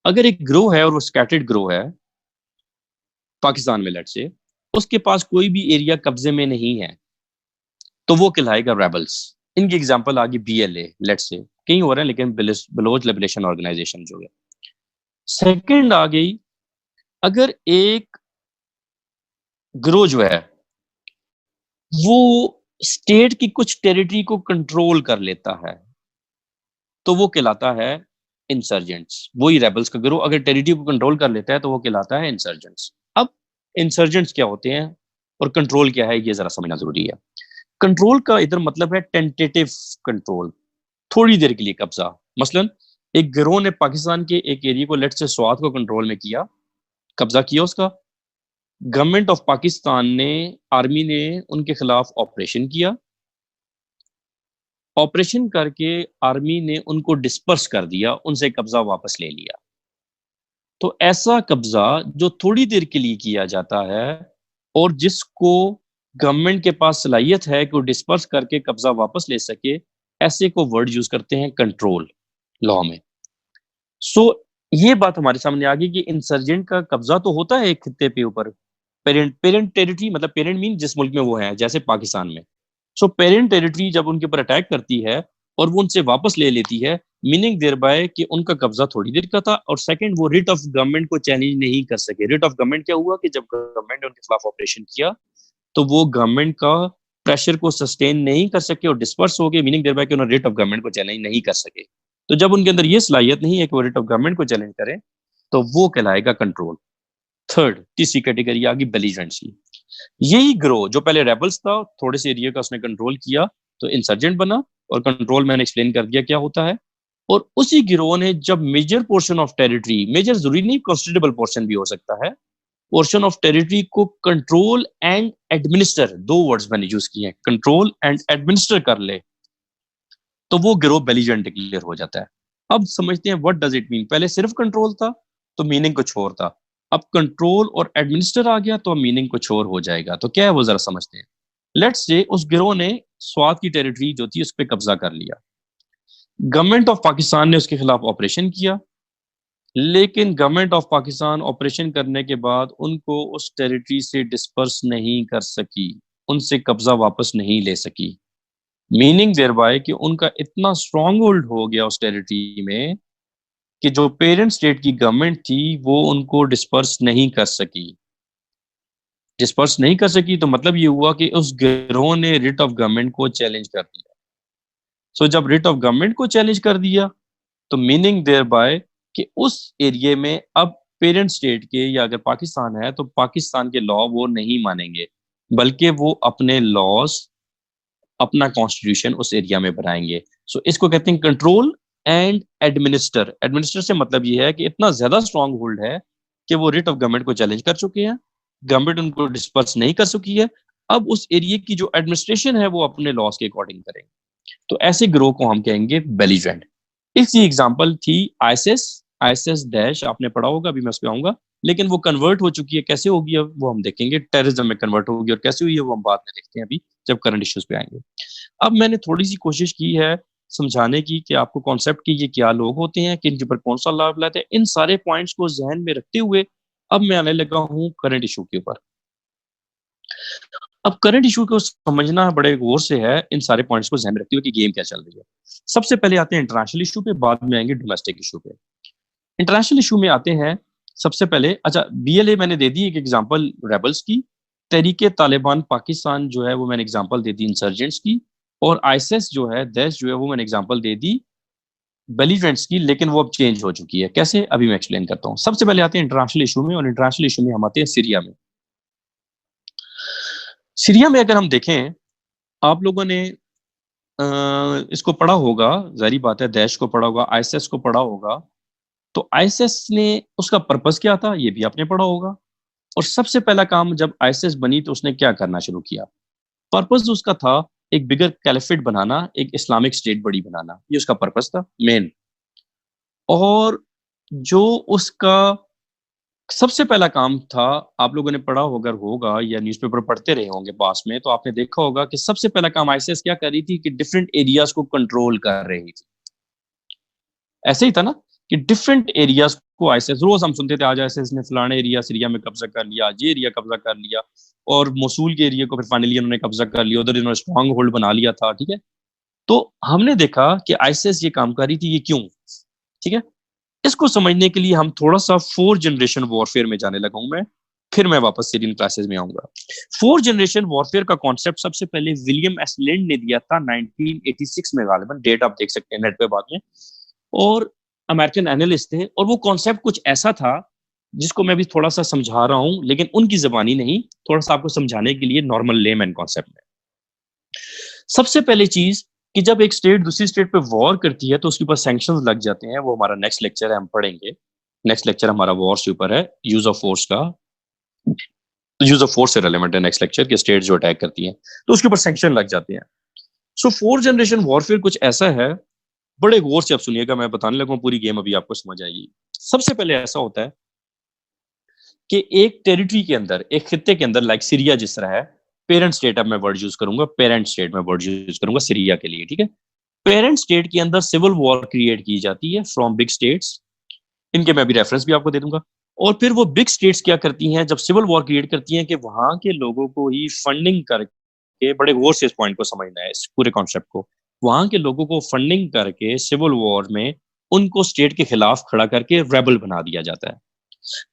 अगर एक ग्रोह है और वो स्कैटर्ड ग्रोह है पाकिस्तान में, लेट से उसके पास कोई भी एरिया कब्जे में नहीं है, तो वो कहलाएगा रेबल्स। इनकी एग्जांपल आ गई BLA, लेट से कहीं हो रहे हैं लेकिन बलोच लिबरेशन ऑर्गेनाइजेशन जो है। सेकंड आ गई, अगर एक ग्रोह जो है वो स्टेट की कुछ टेरिटरी को कंट्रोल कर लेता है तो वो कहलाता है इंसर्जेंट्स। वही रेबल्स का ग्रोह अगर टेरिटरी को कंट्रोल कर लेता है तो वो कहलाता है इंसर्जेंट्स। अब इंसर्जेंट्स क्या होते हैं और कंट्रोल क्या है, ये जरा समझना जरूरी है। कंट्रोल का इधर मतलब है टेंटेटिव कंट्रोल, थोड़ी देर के लिए कब्जा। मसलन एक गिरोह ने पाकिस्तान के एक एरिया को, लेट से स्वात को कंट्रोल में किया, कब्जा किया उसका। गवर्नमेंट ऑफ पाकिस्तान ने, आर्मी ने उनके खिलाफ ऑपरेशन किया। ऑपरेशन करके आर्मी ने उनको डिस्पर्स कर दिया, उनसे कब्जा वापस ले लिया। तो ऐसा कब्जा जो थोड़ी देर के लिए किया जाता है और जिसको गवर्नमेंट के पास सलाहियत है कि वो डिस्पर्स करके कब्जा वापस ले सके, ऐसे को वर्ड यूज करते हैं कंट्रोल लॉ में। सो ये बात हमारे सामने आ गई कि इंसर्जेंट का कब्जा तो होता है एक खित्ते पे ऊपर, पेरेंट टेरिटरी, मतलब पेरेंट मीन जिस मुल्क में वो है, जैसे पाकिस्तान में। सो पेरेंट टेरिटरी जब उनके ऊपर अटैक करती है और वो उनसे वापस ले लेती है, मीनिंग देयर बाय कि उनका कब्जा थोड़ी देर का था। और सेकंड, वो रिट ऑफ गवर्नमेंट को चैलेंज नहीं कर सके। रिट ऑफ गवर्नमेंट क्या हुआ कि जब गवर्नमेंट ने उनके खिलाफ ऑपरेशन किया तो वो गवर्नमेंट का प्रेशर को सस्टेन नहीं कर सके और डिस्पर्स हो गए, मीनिंग देयर बाय कि उन्होंने रिट ऑफ गवर्नमेंट को चैलेंज नहीं कर सके। तो जब उनके अंदर ये सलाहियत नहीं है कि वो रिट ऑफ गवर्नमेंट को चैलेंज करें, तो वो कहलाएगा कंट्रोल। थर्ड, तीसरी कैटेगरी आ गई बेलिजेंट्स की। यही ग्रोह जो पहले रेबल्स था, थोड़े से एरिया का उसने कंट्रोल किया तो इंसर्जेंट बना, और कंट्रोल मैंने एक्सप्लेन कर दिया क्या होता है। और उसी गिरोह ने जब major portion of territory, major जरूरी नहीं, कंसिडरेबल पोर्शन भी हो सकता है, पोर्शन ऑफ टेरिटरी को कंट्रोल एंड एडमिनिस्टर, दो वर्ड्स मैंने यूज किए हैं, कंट्रोल एंड एडमिनिस्टर कर ले, तो वो गिरोह बेलिजेंट डिक्लेयर हो जाता है। अब समझते हैं व्हाट डज इट मीन। पहले सिर्फ कंट्रोल था तो मीनिंग कुछ और था, अब कंट्रोल और एडमिनिस्टर आ गया तो मीनिंग कुछ और हो जाएगा। तो क्या है वो जरा समझते हैं। लेट्स से उस गिरोह ने स्वात की टेरिटरी जो थी उस पर कब्जा कर लिया, गवर्नमेंट ऑफ पाकिस्तान ने उसके खिलाफ ऑपरेशन किया, लेकिन गवर्नमेंट ऑफ पाकिस्तान ऑपरेशन करने के बाद उनको उस टेरिटरी से डिस्पर्स नहीं कर सकी, उनसे कब्जा वापस नहीं ले सकी। मीनिंग देयर बाय कि उनका इतना स्ट्रॉन्ग होल्ड हो गया उस टेरिटरी में कि जो पेरेंट स्टेट की गवर्नमेंट थी वो उनको डिस्पर्स नहीं कर सकी। डिस्पर्स नहीं कर सकी तो मतलब ये हुआ कि उस गिरोह ने रिट ऑफ गवर्नमेंट को चैलेंज कर दिया। सो जब रिट ऑफ गवर्नमेंट को चैलेंज कर दिया तो मीनिंग देयर बाय कि उस एरिया में अब पेरेंट स्टेट के, या अगर पाकिस्तान है तो पाकिस्तान के लॉ वो नहीं मानेंगे, बल्कि वो अपने लॉज, अपना कॉन्स्टिट्यूशन उस एरिया में बनाएंगे। सो इसको कहते हैं कंट्रोल एंड एडमिनिस्टर। एडमिनिस्टर से मतलब ये है कि इतना ज्यादा स्ट्रॉन्ग होल्ड है कि वो रिट ऑफ गवर्नमेंट को चैलेंज कर चुके हैं, गवर्नमेंट उनको डिस्पर्स नहीं कर चुकी है, अब उस एरिया की जो एडमिनिस्ट्रेशन है वो अपने लॉज के अकॉर्डिंग करेंगे। तो ऐसे ग्रोह को हम कहेंगे बेलिजेंट। इसकी एग्जांपल थी आईएसएस। आईएसएस डैश आपने पढ़ा होगा, अभी मैं उस पर आऊंगा, लेकिन वो कन्वर्ट हो चुकी है, कैसे होगी अब वो हम देखेंगे। टेररिज्म में कन्वर्ट होगी और कैसे हुई है वो हम बाद में देखते हैं, अभी जब करंट इश्यूज पे आएंगे। अब मैंने थोड़ी सी कोशिश की है समझाने की कि आपको कॉन्सेप्ट की ये क्या लोग होते हैं, किन के ऊपर कौन सा लाभ लाते हैं। इन सारे पॉइंट्स को जहन में रखते हुए अब मैं आने लगा हूँ करंट इशू के ऊपर। अब करंट इशू को समझना बड़े गौर से है, इन सारे पॉइंट्स को ध्यान में रखते हुए कि गेम क्या चल रही है। सबसे पहले आते हैं इंटरनेशनल इशू पे, बाद में आएंगे डोमेस्टिक इशू पे। इंटरनेशनल इशू में आते हैं सबसे पहले। अच्छा, BLA मैंने दे दी एक एग्जांपल रेबल्स की, तहरीके तालिबान पाकिस्तान जो है वो मैंने एग्जांपल दे दी इंसर्जेंट्स की, और आईएसएस जो है, देश जो है, वो मैंने एग्जांपल दे दी बेलिजेंट्स की, लेकिन वो अब चेंज हो चुकी है। कैसे, अभी मैं एक्सप्लेन करता हूँ। सबसे पहले आते हैं इंटरनेशनल इशू में, और इंटरनेशनल इशू में हम आते हैं सीरिया में। सीरिया में अगर हम देखें, आप लोगों ने इसको पढ़ा होगा, जारी बात है, दैश को पढ़ा होगा, आईएसएस को पढ़ा होगा। तो आईएसएस ने, उसका पर्पस क्या था ये भी आपने पढ़ा होगा। और सबसे पहला काम जब आईएसएस बनी तो उसने क्या करना शुरू किया, पर्पस उसका था एक बिगर कैलिफेट बनाना, एक इस्लामिक स्टेट बड़ी बनाना, ये उसका पर्पस था मेन। और जो उसका सबसे पहला काम था, आप लोगों ने पढ़ा होगा या न्यूज़पेपर पढ़ते रहे होंगे पास में, तो आपने देखा होगा कि सबसे पहला काम आईएसएस क्या कर रही थी कि डिफरेंट एरियाज को कंट्रोल कर रही थी। ऐसे ही था ना कि डिफरेंट एरियाज को आईएसएस, रोज हम सुनते थे आज आईएसएस ने फलाने एरिया सीरिया में कब्जा कर लिया, आज ये एरिया कब्जा कर लिया, और मोसूल के एरिया को फिर फाइनली उन्होंने कब्जा कर लिया, उधर इन्होंने स्ट्रॉन्ग होल्ड बना लिया था। ठीक है, तो हमने देखा कि आईएसएस ये काम कर रही थी, ये क्यों। ठीक है, इसको समझने के लिए हम थोड़ा सा 4 जनरेशन वॉरफेयर में जाने लगा हूं मैं, फिर मैं वापस सीरियन क्लासेस में आऊंगा। 4 जनरेशन वॉरफेयर का कॉन्सेप्ट सबसे पहले विलियम एस लिंड ने दिया था 1986 में, गालिबन डेट आप देख सकते हैं नेट पे बाद में, और अमेरिकन एनालिस्ट थे। और वो कॉन्सेप्ट कुछ ऐसा था जिसको मैं भी थोड़ा सा समझा रहा हूं, लेकिन उनकी जबानी नहीं, थोड़ा सा आपको समझाने के लिए नॉर्मल लेमैन कॉन्सेप्ट में। सबसे पहले चीज कि जब एक स्टेट दूसरी स्टेट पे वॉर करती है तो उसके ऊपर सैंक्शंस लग जाते हैं, वो हमारा नेक्स्ट लेक्चर है, हम पढ़ेंगे। नेक्स्ट लेक्चर हमारा वॉर के ऊपर है, यूज ऑफ फोर्स का, यूज ऑफ फोर्स से रेलेवेंट है नेक्स्ट लेक्चर, कि स्टेट जो अटैक करती हैं तो उसके ऊपर सैंक्शन लग जाते हैं। सो 4 जनरेशन वॉरफेयर कुछ ऐसा है, बड़े गौर से आप सुनिएगा, मैं बताने लगा पूरी गेम, अभी आपको समझ आएगी। सबसे पहले ऐसा होता है कि एक टेरिटरी के अंदर, एक खित्ते के अंदर, लाइक सीरिया जिस तरह है, पेरेंट स्टेट, अब मैं वर्ड यूज करूंगा, पेरेंट स्टेट में वर्ड यूज करूंगा सीरिया के लिए। ठीक है, पेरेंट स्टेट के अंदर सिविल वॉर क्रिएट की जाती है फ्रॉम बिग स्टेट्स, इनके मैं अभी रेफरेंस भी आपको दे दूंगा। और फिर वो बिग स्टेट्स क्या करती हैं जब सिविल वॉर क्रिएट करती हैं, कि वहां के लोगों को ही फंडिंग करके, बड़े गौर से इस पॉइंट को समझना है, इस पूरे कॉन्सेप्ट को, वहां के लोगों को फंडिंग करके सिविल वॉर में उनको स्टेट के खिलाफ खड़ा करके रेबल बना दिया जाता है।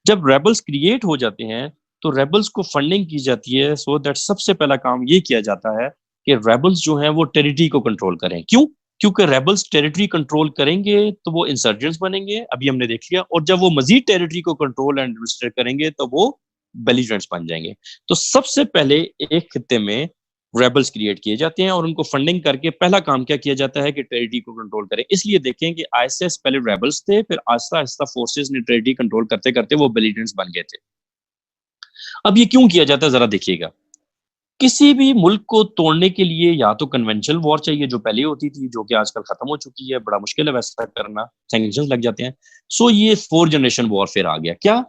जब रेबल्स क्रिएट हो जाते हैं तो रेबल्स को फंडिंग की जाती है, सो दैट सबसे पहला काम ये किया जाता है कि रेबल्स जो हैं वो टेरिटरी को कंट्रोल करें। क्यों? क्योंकि रेबल्स टेरिटरी कंट्रोल करेंगे तो वो इंसर्जेंट्स बनेंगे, अभी हमने देख लिया, और जब वो मजीद टेरिटरी को कंट्रोल एंड एडमिनिस्ट्रेट करेंगे तो वो बेलिजेंट्स बन जाएंगे। तो सबसे पहले एक खित्ते में रेबल्स क्रिएट किए जाते हैं और उनको फंडिंग करके पहला काम क्या किया जाता है कि टेरिटरी को कंट्रोल करें। इसलिए देखें कि आईएसएस पहले रेबल्स थे, फिर आहिस्ता आहिस्ता फोर्सेस ने टेरिटरी कंट्रोल करते करते वो बेलिजेंट्स बन गए थे। अब ये क्यों किया जाता है जरा देखिएगा। किसी भी मुल्क को तोड़ने के लिए या तो कन्वेंशनल वॉर चाहिए जो पहले होती थी, जो कि आजकल खत्म हो चुकी है, बड़ा मुश्किल है वैसा करना, सैंक्शंस लग जाते हैं। सो ये 4 जनरेशन वॉरफेयर आ गया। क्या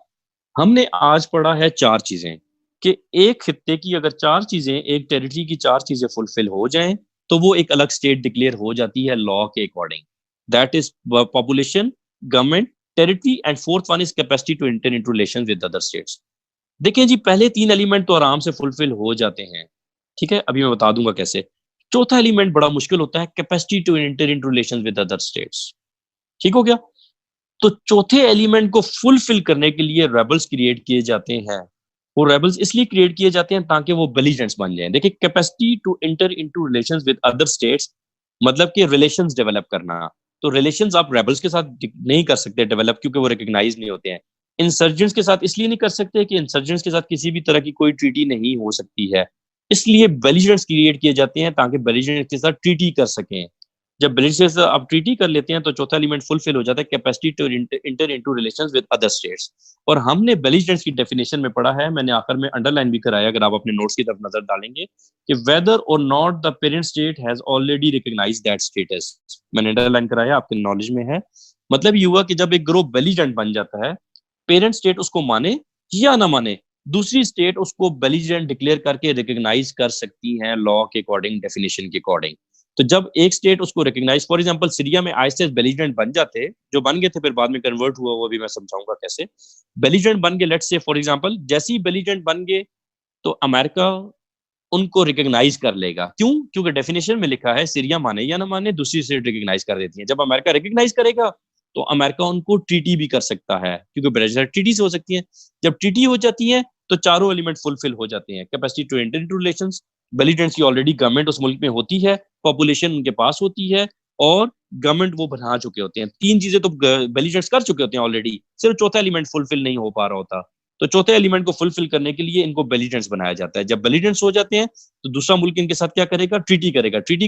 हमने आज पढ़ा है? 4 चीजें, कि एक खित्ते की अगर 4 चीजें, एक टेरिटरी की 4 चीजें फुलफिल हो जाएं तो वो एक अलग स्टेट डिक्लेयर हो जाती है लॉ के according. That is population, government, territory, and fourth one is capacity to enter into relations with other states. देखिए जी, पहले 3 एलिमेंट तो आराम से फुलफिल हो जाते हैं। ठीक है, अभी मैं बता दूंगा कैसे। चौथा एलिमेंट बड़ा मुश्किल होता है, capacity to enter into relations with other states. ठीक हो गया? तो चौथे एलिमेंट को फुलफिल करने के लिए रेबल्स क्रिएट किए जाते हैं। वो रेबल्स इसलिए क्रिएट किए जाते हैं ताकि वो बेलिजेंट्स बन जाएं। देखिए, capacity to enter into relations with other states मतलब कि रिलेशंस डेवलप करना। तो रिलेशंस आप रेबल्स के साथ नहीं कर सकते डेवलप, क्योंकि वो रिकॉग्नाइज नहीं होते हैं। इंसर्जेंट्स के साथ इसलिए नहीं कर सकते कि इंसर्जेंट्स के साथ किसी भी तरह की कोई ट्रीटी नहीं हो सकती है, इसलिए बेलिजेंट्स क्रिएट किए जाते हैं ताकि बेलिजेंट्स के साथ ट्रीटी कर सकें। जब बेलिजेंट्स आप ट्रीटी कर लेते हैं तो चौथा एलिमेंट फुलफिल हो जाता है, capacity to enter into relations with other states. और हमने बेलिजेंट्स की डेफिनेशन में पढ़ा है, मैंने आखिर में अंडरलाइन भी कराया, अगर आप अपने नोट्स की तरफ नजर डालेंगे, कि whether or not the parent state has already recognised that status. मैंने अंडरलाइन कराया, आपके नॉलेज में है। मतलब ये हुआ कि जब एक ग्रुप बेलिजेंट बन जाता है, पेरेंट स्टेट उसको माने या ना माने, दूसरी स्टेट उसको बेलिजेंट डिक्लेयर करके रिकॉग्नाइज कर सकती है लॉ के अकॉर्डिंग, डेफिनेशन के अकॉर्डिंग। तो जब एक स्टेट उसको रिकॉग्नाइज, फॉर एग्जांपल सीरिया में आईएसएस बेलिजेंट बन जाते, जो बन गए थे फिर बाद में कन्वर्ट हुआ, वो भी मैं समझाऊंगा कैसे। बेलिजेंट बन गए, लेट्स से फॉर एग्जांपल, जैसे ही बेलिजेंट बन गए तो अमेरिका उनको रिकॉग्नाइज कर लेगा। क्यों? क्योंकि डेफिनेशन में लिखा है सीरिया माने या ना माने दूसरी स्टेट रिकॉग्नाइज कर देती है। जब अमेरिका रिकॉग्नाइज करेगा तो अमेरिका उनको ट्रीटी भी कर सकता है, क्योंकि ब्रेजिल ट्रीटी से हो सकती है। जब ट्रीटी हो जाती है तो चारों एलिमेंट फुलफिल हो जाते हैं, capacity to enter into relations, belligerents की ऑलरेडी गवर्नमेंट उस मुल्क में होती है, पॉपुलेशन उनके पास होती है, और गवर्नमेंट वो बना चुके होते हैं। 3 चीजें तो बेलिजेंट्स कर चुके होते हैं ऑलरेडी, सिर्फ चौथा एलिमेंट फुलफिल नहीं हो पा रहा होता। तो चौथे एलिमेंट को फुलफिल करने के लिए इनको बेलिजेंट्स बनाया जाता है। जब बेलिजेंट्स हो जाते हैं तो दूसरा मुल्क इनके साथ क्या करेगा, ट्रीटी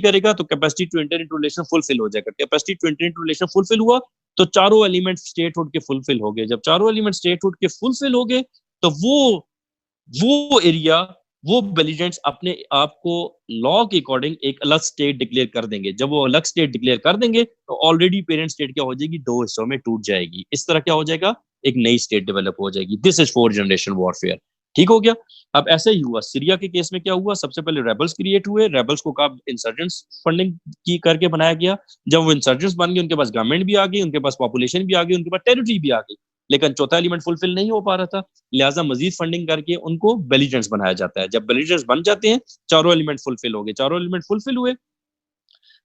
करेगा तो capacity to enter into relation fulfil हो जाएगा। Capacity to enter into relation fulfil हुआ तो चारों एलिमेंट स्टेटहुड के फुलफिल हो गए। जब चारों एलिमेंट स्टेटहुड के फुलफिल हो गए तो वो एरिया, वो बेलिजेंट्स अपने आप को लॉ के अकॉर्डिंग एक अलग स्टेट डिक्लेयर कर देंगे। जब वो अलग स्टेट डिक्लेयर कर देंगे तो ऑलरेडी पेरेंट स्टेट क्या हो जाएगी, दो हिस्सों में टूट जाएगी। इस तरह क्या हो जाएगा, एक नई स्टेट डेवलप हो जाएगी। This is fourth generation warfare. ठीक हो गया। अब ऐसा ही हुआ सीरिया के केस में। क्या हुआ, सबसे पहले रेबल्स क्रिएट हुए, रेबल्स को कब इंसर्जेंट्स फंडिंग की करके बनाया गया। जब वो इंसर्जेंट्स बन गए, उनके पास गवर्नमेंट भी आ गई, उनके पास पॉपुलेशन भी आ गई, उनके पास टेरिटरी भी आ गई, लेकिन चौथा एलिमेंट फुलफिल नहीं हो पा रहा था। लिहाजा मजीद फंडिंग करके उनको बेलिजेंट्स बनाया जाता है। जब बेलिजेंट्स बन जाते हैं, चारों एलिमेंट फुलफिल हो गए, चारों एलिमेंट फुलफिल हुए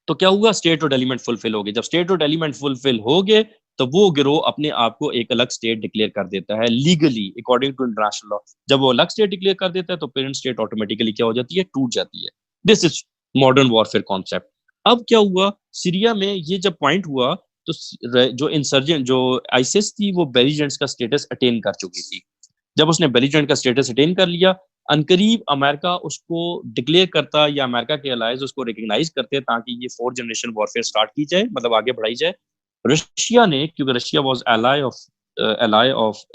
तो क्या हुआ, स्टेट और एलिमेंट फुलफिल हो गए। जब स्टेट और एलिमेंट फुलफिल हो गए तो वो गिरोह अपने आप को एक अलग स्टेट डिक्लेयर कर देता है legally according to international law. जब वो अलग स्टेट डिक्लेयर कर देता है तो पेरेंट स्टेट ऑटोमेटिकली क्या हो जाती है, टूट जाती है। This is modern warfare concept. अब क्या हुआ सीरिया में, ये जब पॉइंट हुआ तो जो इंसर्जेंट, जो आईसिस थी, वो बेलिजेंट्स का स्टेटस अटेन कर चुकी थी। जब उसने बेलिजेंट का स्टेटस अटेन कर लिया, अनकरीब अमेरिका उसको डिक्लेयर करता या अमेरिका के अलाइज उसको रिकग्नाइज करते ताकि ये फोर्थ जनरेशन वॉरफेयर स्टार्ट की जाए, मतलब आगे बढ़ाई जाए। रशिया ने, क्योंकि Russia was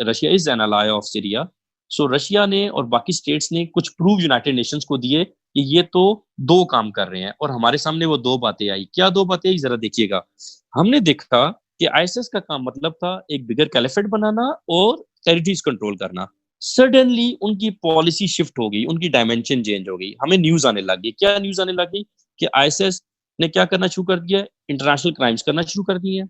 Russia is an ally of Syria, so Russia ने और बाकी स्टेट्स ने कुछ प्रूफ यूनाइटेड नेशंस को दिए कि ये तो दो काम कर रहे हैं। और हमारे सामने वो दो बातें आई। क्या दो बातें आई, जरा देखिएगा। हमने देखा कि आईएसएस का काम मतलब था एक बिगर कैलिफेट बनाना और टेरिटरीज कंट्रोल करना। सडनली उनकी पॉलिसी शिफ्ट हो गई, उनकी डायमेंशन चेंज हो गई। हमें न्यूज आने लग गई। क्या न्यूज आने लग गई कि आईएसएस ने क्या करना शुरू कर दिया, इंटरनेशनल क्राइम्स करना शुरू कर दिए,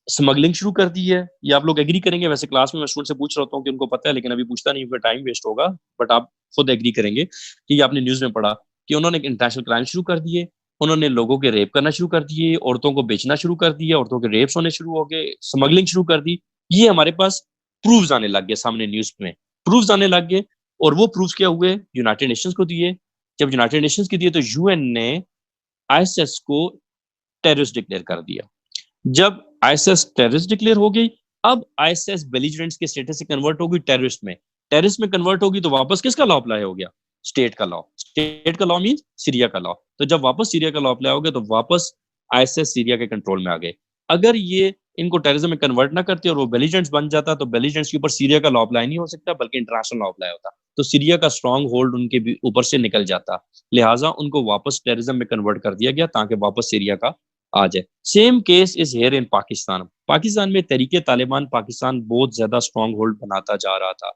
स्मगलिंग शुरू कर दी है। ये आप लोग एग्री करेंगे, वैसे क्लास में मैं स्टूडेंट से पूछ रहा हूँ कि उनको पता है, लेकिन अभी पूछता नहीं, टाइम वेस्ट होगा। बट आप खुद एग्री करेंगे कि ये आपने न्यूज में पढ़ा कि उन्होंने इंटरनेशनल क्राइम शुरू कर दिए, उन्होंने लोगों के रेप करना शुरू कर दिए, औरतों को बेचना शुरू कर दिया, औरतों के रेप्स होने शुरू हो गए, स्मगलिंग शुरू कर दी। ये हमारे पास प्रूफ्स आने लग गए, सामने न्यूज में प्रूफ्स आने लग गए। और वो प्रूफ्स क्या हुए, यूनाइटेड नेशंस को दिए। जब यूनाइटेड नेशंस के दिए तो यूएन ने आईएसएस को टेररिस्ट डिक्लेयर कर दिया। जब आईएसएस टेररिस्ट डिक्लेयर हो गई, अब आईएसएस बेलिजेरेंट्स के स्टेटस से कन्वर्ट हो गई टेररिस्ट में। टेररिस्ट में कन्वर्ट होगी तो वापस किसका लॉ अप्लाई हो गया, स्टेट का लॉ। स्टेट का लॉ मीन सीरिया का लॉ। तो जब वापस सीरिया का लॉ अप्लाई हो गया तो वापस आईएसएस सीरिया के कंट्रोल में आ गए। अगर ये इनको टेररिज्म में कन्वर्ट ना करते और वो बेलिजेरेंट्स बन जाता तो बेलिजेरेंट्स के ऊपर सीरिया का लॉ अप्लाई नहीं हो सकता, बल्कि इंटरनेशनल लॉ अप्लाई होता। तो सीरिया का स्ट्रॉन्ग होल्ड उनके ऊपर से निकल जाता। लिहाजा उनको वापस टेररिज्म में कन्वर्ट कर दिया गया ताकि वापस सीरिया का आ जाए। Same case is here in Pakistan. Pakistan में तरीके तालिबान पाकिस्तान बहुत ज्यादा स्ट्रॉन्ग होल्ड बनाता जा रहा था।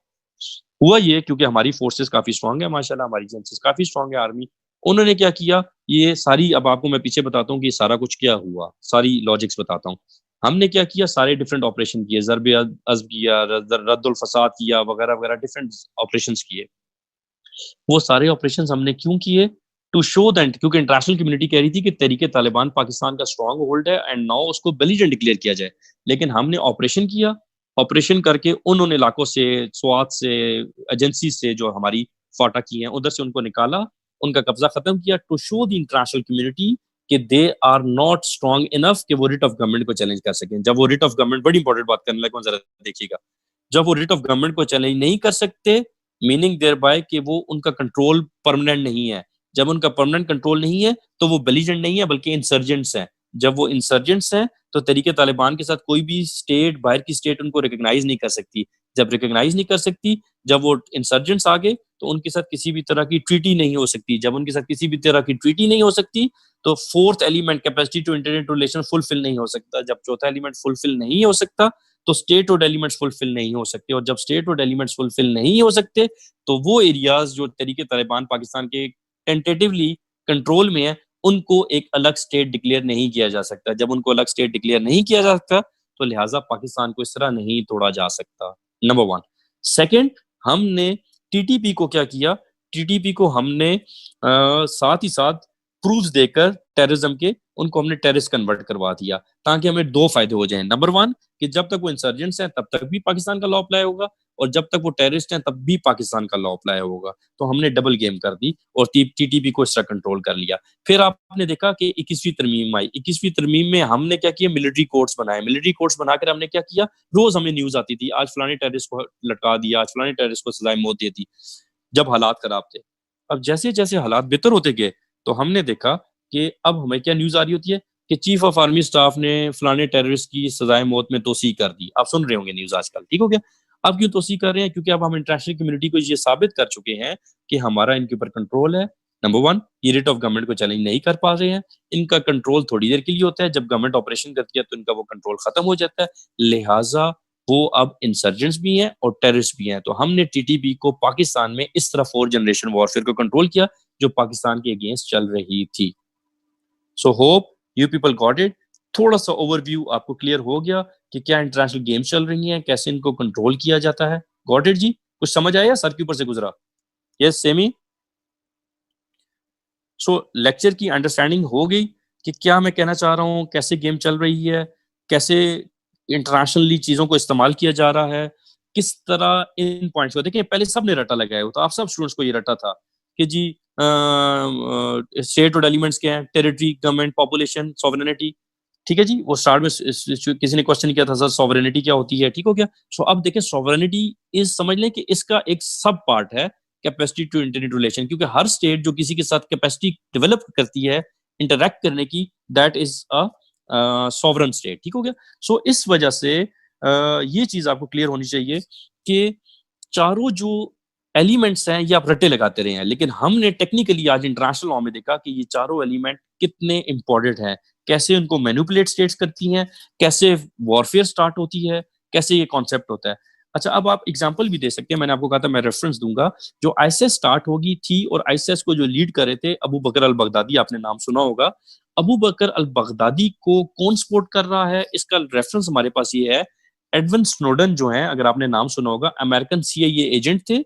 हुआ ये क्योंकि हमारी फोर्सेस काफी स्ट्रांग है माशाल्लाह, हमारी एजेंसीज काफी स्ट्रांग है, आर्मी। उन्होंने क्या किया, ये सारी, अब आपको मैं पीछे बताता हूँ कि सारा कुछ क्या हुआ, सारी लॉजिक्स बताता हूँ। हमने क्या किया, सारे डिफरेंट ऑपरेशन किए, ज़रब अज़्ब किया, रद्दुल फसाद किया, वगैरह वगैरह डिफरेंट ऑपरेशंस किए। वो सारे ऑपरेशंस हमने क्यों किए, टू शो दैट, क्योंकि इंटरनेशनल कम्युनिटी कह रही थी कि तरीके तालिबान पाकिस्तान का स्ट्रांग होल्ड है एंड नाउ उसको बेलिजेंट डिक्लेयर किया जाए। लेकिन हमने ऑपरेशन किया, ऑपरेशन करके उन्होंने इलाकों से, स्वात से, एजेंसी से जो हमारी फाटा की हैं उधर से उनको निकाला, उनका कब्जा खत्म किया, to show the international community कि they are not strong enough कि वो रिट ऑफ गवर्नमेंट को चैलेंज कर सकें। जब वो रिट ऑफ गवर्नमेंट, बड़ी इंपॉर्टेंट बात करने लगा, जरा देखिएगा, जब वो रिट ऑफ गवर्नमेंट को चैलेंज नहीं कर सकते, मीनिंग देयर बाय कि वो उनका कंट्रोल परमानेंट नहीं है। जब उनका परमानेंट कंट्रोल नहीं है तो वो बेलिजेंट नहीं है बल्कि इंसर्जेंट्स हैं। जब वो इंसर्जेंट्स हैं तो तरीके तालिबान के साथ कोई भी स्टेट, बाहर की स्टेट उनको रिकग्नाइज नहीं कर सकती। जब रिकग्नाइज नहीं कर सकती, जब वो इंसर्जेंट्स आ गए तो उनके साथ किसी भी तरह की ट्रीटी नहीं हो सकती। जब उनके साथ किसी भी तरह की ट्रीटी नहीं हो सकती तो fourth element, capacity to enter into relation, fulfil नहीं हो सकता। जब चौथा एलिमेंट फुलफिल नहीं हो सकता तो स्टेट और एलिमेंट्स फुलफिल नहीं हो सकते। और जब स्टेट और एलिमेंट्स फुलफिल नहीं हो सकते तो वो एरियाज जो तरीके तालिबान पाकिस्तान के टेंटेटिवली कंट्रोल में है, उनको एक अलग स्टेट डिक्लेयर नहीं किया जा सकता। जब उनको अलग स्टेट डिक्लेयर नहीं किया जा सकता तो लिहाजा पाकिस्तान को इस तरह नहीं तोड़ा जा सकता, नंबर वन। सेकेंड, हमने टीटीपी को क्या किया, टीटीपी को हमने साथ ही साथ प्रूफ देकर टेररिज्म के, उनको हमने टेररिस्ट कन्वर्ट करवा दिया ताकि हमें दो फायदे हो जाएं। नंबर वन कि जब तक वो इंसर्जेंट्स हैं तब तक भी पाकिस्तान का लॉ अप्लाई होगा, और जब तक वो टेररिस्ट हैं तब भी पाकिस्तान का लॉ अप्लाई होगा। तो हमने डबल गेम कर दी और टीटीपी को इस तरह कंट्रोल कर लिया। फिर आपने देखा कि 21वीं तरमीम आई। 21वीं तरमीम में हमने क्या किया, मिलिट्री कोर्ट्स बनाए। मिलिट्री कोर्ट्स बनाकर हमने क्या किया, रोज हमें न्यूज आती थी आज फलाने टेररिस्ट को लटका दिया, आज फलाने टेररिस्ट को सजाए मौत दे दी, जब हालात खराब थे। अब जैसे जैसे हालात बेहतर होते गए तो हमने देखा कि अब हमें क्या न्यूज आ रही होती है कि चीफ ऑफ आर्मी स्टाफ ने फलाने टेररिस्ट की सजाए मौत में तोसी कर दी। आप सुन रहे होंगे न्यूज आजकल, ठीक हो गया। अब क्यों तोसी कर रहे हैं, क्योंकि अब हम इंटरनेशनल कम्युनिटी को ये साबित कर चुके हैं कि हमारा इनके ऊपर कंट्रोल है। नंबर वन, ये रेट ऑफ गवर्नमेंट को चैलेंज नहीं कर पा रहे हैं। इनका कंट्रोल थोड़ी देर के लिए होता है, जब गवर्नमेंट ऑपरेशन करती है तो इनका वो कंट्रोल खत्म हो जाता है। लिहाजा वो अब इंसर्जेंट्स भी हैं और टेररिस्ट भी हैं। तो हमने टीटीपी को पाकिस्तान में इस तरह 4th जनरेशन वॉरफेयर को कंट्रोल किया जो पाकिस्तान के अगेंस्ट चल रही थी। So hope you people got it. थोड़ा सा ओवरव्यू आपको क्लियर हो गया कि क्या इंटरनेशनल गेम्स चल रही हैं, कैसे इनको कंट्रोल किया जाता है। गॉट इट जी? कुछ समझ आया, सर के ऊपर से गुजरा? Yes semi. सो लेक्चर की अंडरस्टैंडिंग हो गई कि क्या मैं कहना चाह रहा हूँ, कैसे गेम चल रही है, कैसे इंटरनेशनली चीजों को इस्तेमाल किया जा रहा है, किस तरह इन पॉइंट्स को देखिए। पहले सबने रटा लगाया हो, तो आप सब स्टूडेंट्स को ये रटा था कि जी स्टेट और एलिमेंट्स क्या हैं, टेरिटरी, गवर्नमेंट, पॉपुलेशन, सॉवरेनिटी। ठीक है जी, वो स्टार्ट में किसी ने क्वेश्चन किया था सर सॉवरेनिटी क्या होती है, ठीक हो गया। सो अब देखें सॉवरेनिटी इज, समझ लें कि इसका एक सब पार्ट है कैपेसिटी टू इंटरनेट रिलेशन, क्योंकि हर स्टेट जो किसी के साथ कैपेसिटी डेवलप करती है इंटरैक्ट करने की, that is a sovereign state, ठीक हो गया। सो इस वजह से ये चीज आपको क्लियर होनी चाहिए कि चारों जो एलिमेंट्स हैं ये आप रट्टे लगाते रहे हैं, लेकिन हमने टेक्निकली आज इंटरनेशनल लॉ में देखा कि ये चारों एलिमेंट कितने इंपॉर्टेंट हैं, कैसे उनको मैनिपुलेट स्टेट्स करती हैं, कैसे वॉरफेयर स्टार्ट होती है, कैसे ये कॉन्सेप्ट होता है। अच्छा, अब आप एग्जांपल भी दे सकते हैं। मैंने आपको कहा था मैं रेफरेंस दूंगा। जो आईएसएस स्टार्ट होगी थी और आईएसएस को जो लीड कर रहे थे अबू बकर अल बगदादी, आपने नाम सुना होगा। अबू बकर अल बगदादी को कौन सपोर्ट कर रहा है, इसका रेफरेंस हमारे पास ये है। एडविन स्नोडन जो है, अगर आपने नाम सुना होगा, अमेरिकन सीआईए एजेंट थे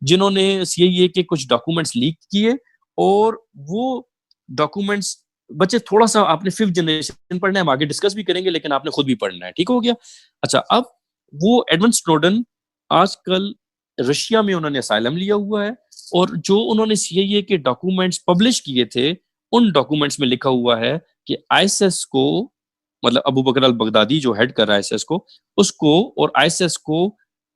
जिन्होंने सीआईए के कुछ डॉक्यूमेंट्स लीक किए, और वो डॉक्यूमेंट्स, बच्चे थोड़ा सा आपने 5th जनरेशन पढ़ना है, हम आगे डिस्कस भी करेंगे, लेकिन आपने खुद भी पढ़ना है, ठीक हो गया। अच्छा, अब वो एडविन स्नोडन आजकल रशिया में उन्होंने असाइलम लिया हुआ है, और जो उन्होंने सीआईए के डॉक्यूमेंट्स पब्लिश किए थे उन डॉक्यूमेंट्स में लिखा हुआ है कि आईएसएस को, मतलब अबू बकर अल बगदादी जो हेड कर रहा है आईएसएस को, उसको और आईएसएस को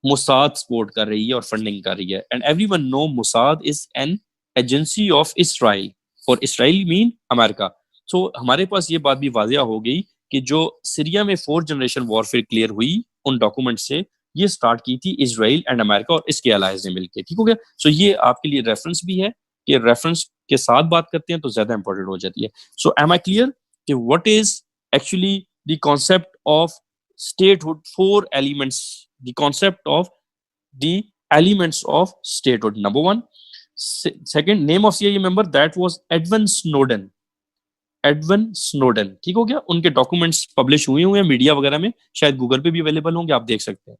मोसाद सपोर्ट कर रही है और फंडिंग कर रही है। And everyone know Mossad is an agency of Israel, और इसराइल मीन अमेरिका। सो हमारे पास ये बात भी वाजिया हो गई कि जो सीरिया में 4th जनरेशन वॉरफेयर क्लियर हुई उन डॉक्यूमेंट से, ये स्टार्ट की थी इसराइल एंड अमेरिका और इसके अलाइज ने मिलकर, ठीक हो गया। सो ये आपके लिए रेफरेंस भी है कि रेफरेंस के साथ बात करते हैं तो ज्यादा इंपॉर्टेंट हो जाती है। सो एम आई क्लियर कि what is actually the concept of statehood, 4 elements, the concept of the elements of statehood. Number one. Second, name of CIA member, that was Edwin Snowden. Edwin Snowden, ठीक हो गया। उनके डॉक्यूमेंट्स पब्लिश हुए हैं मीडिया वगैरह में, शायद गूगल पे भी अवेलेबल होंगे, आप देख सकते हैं।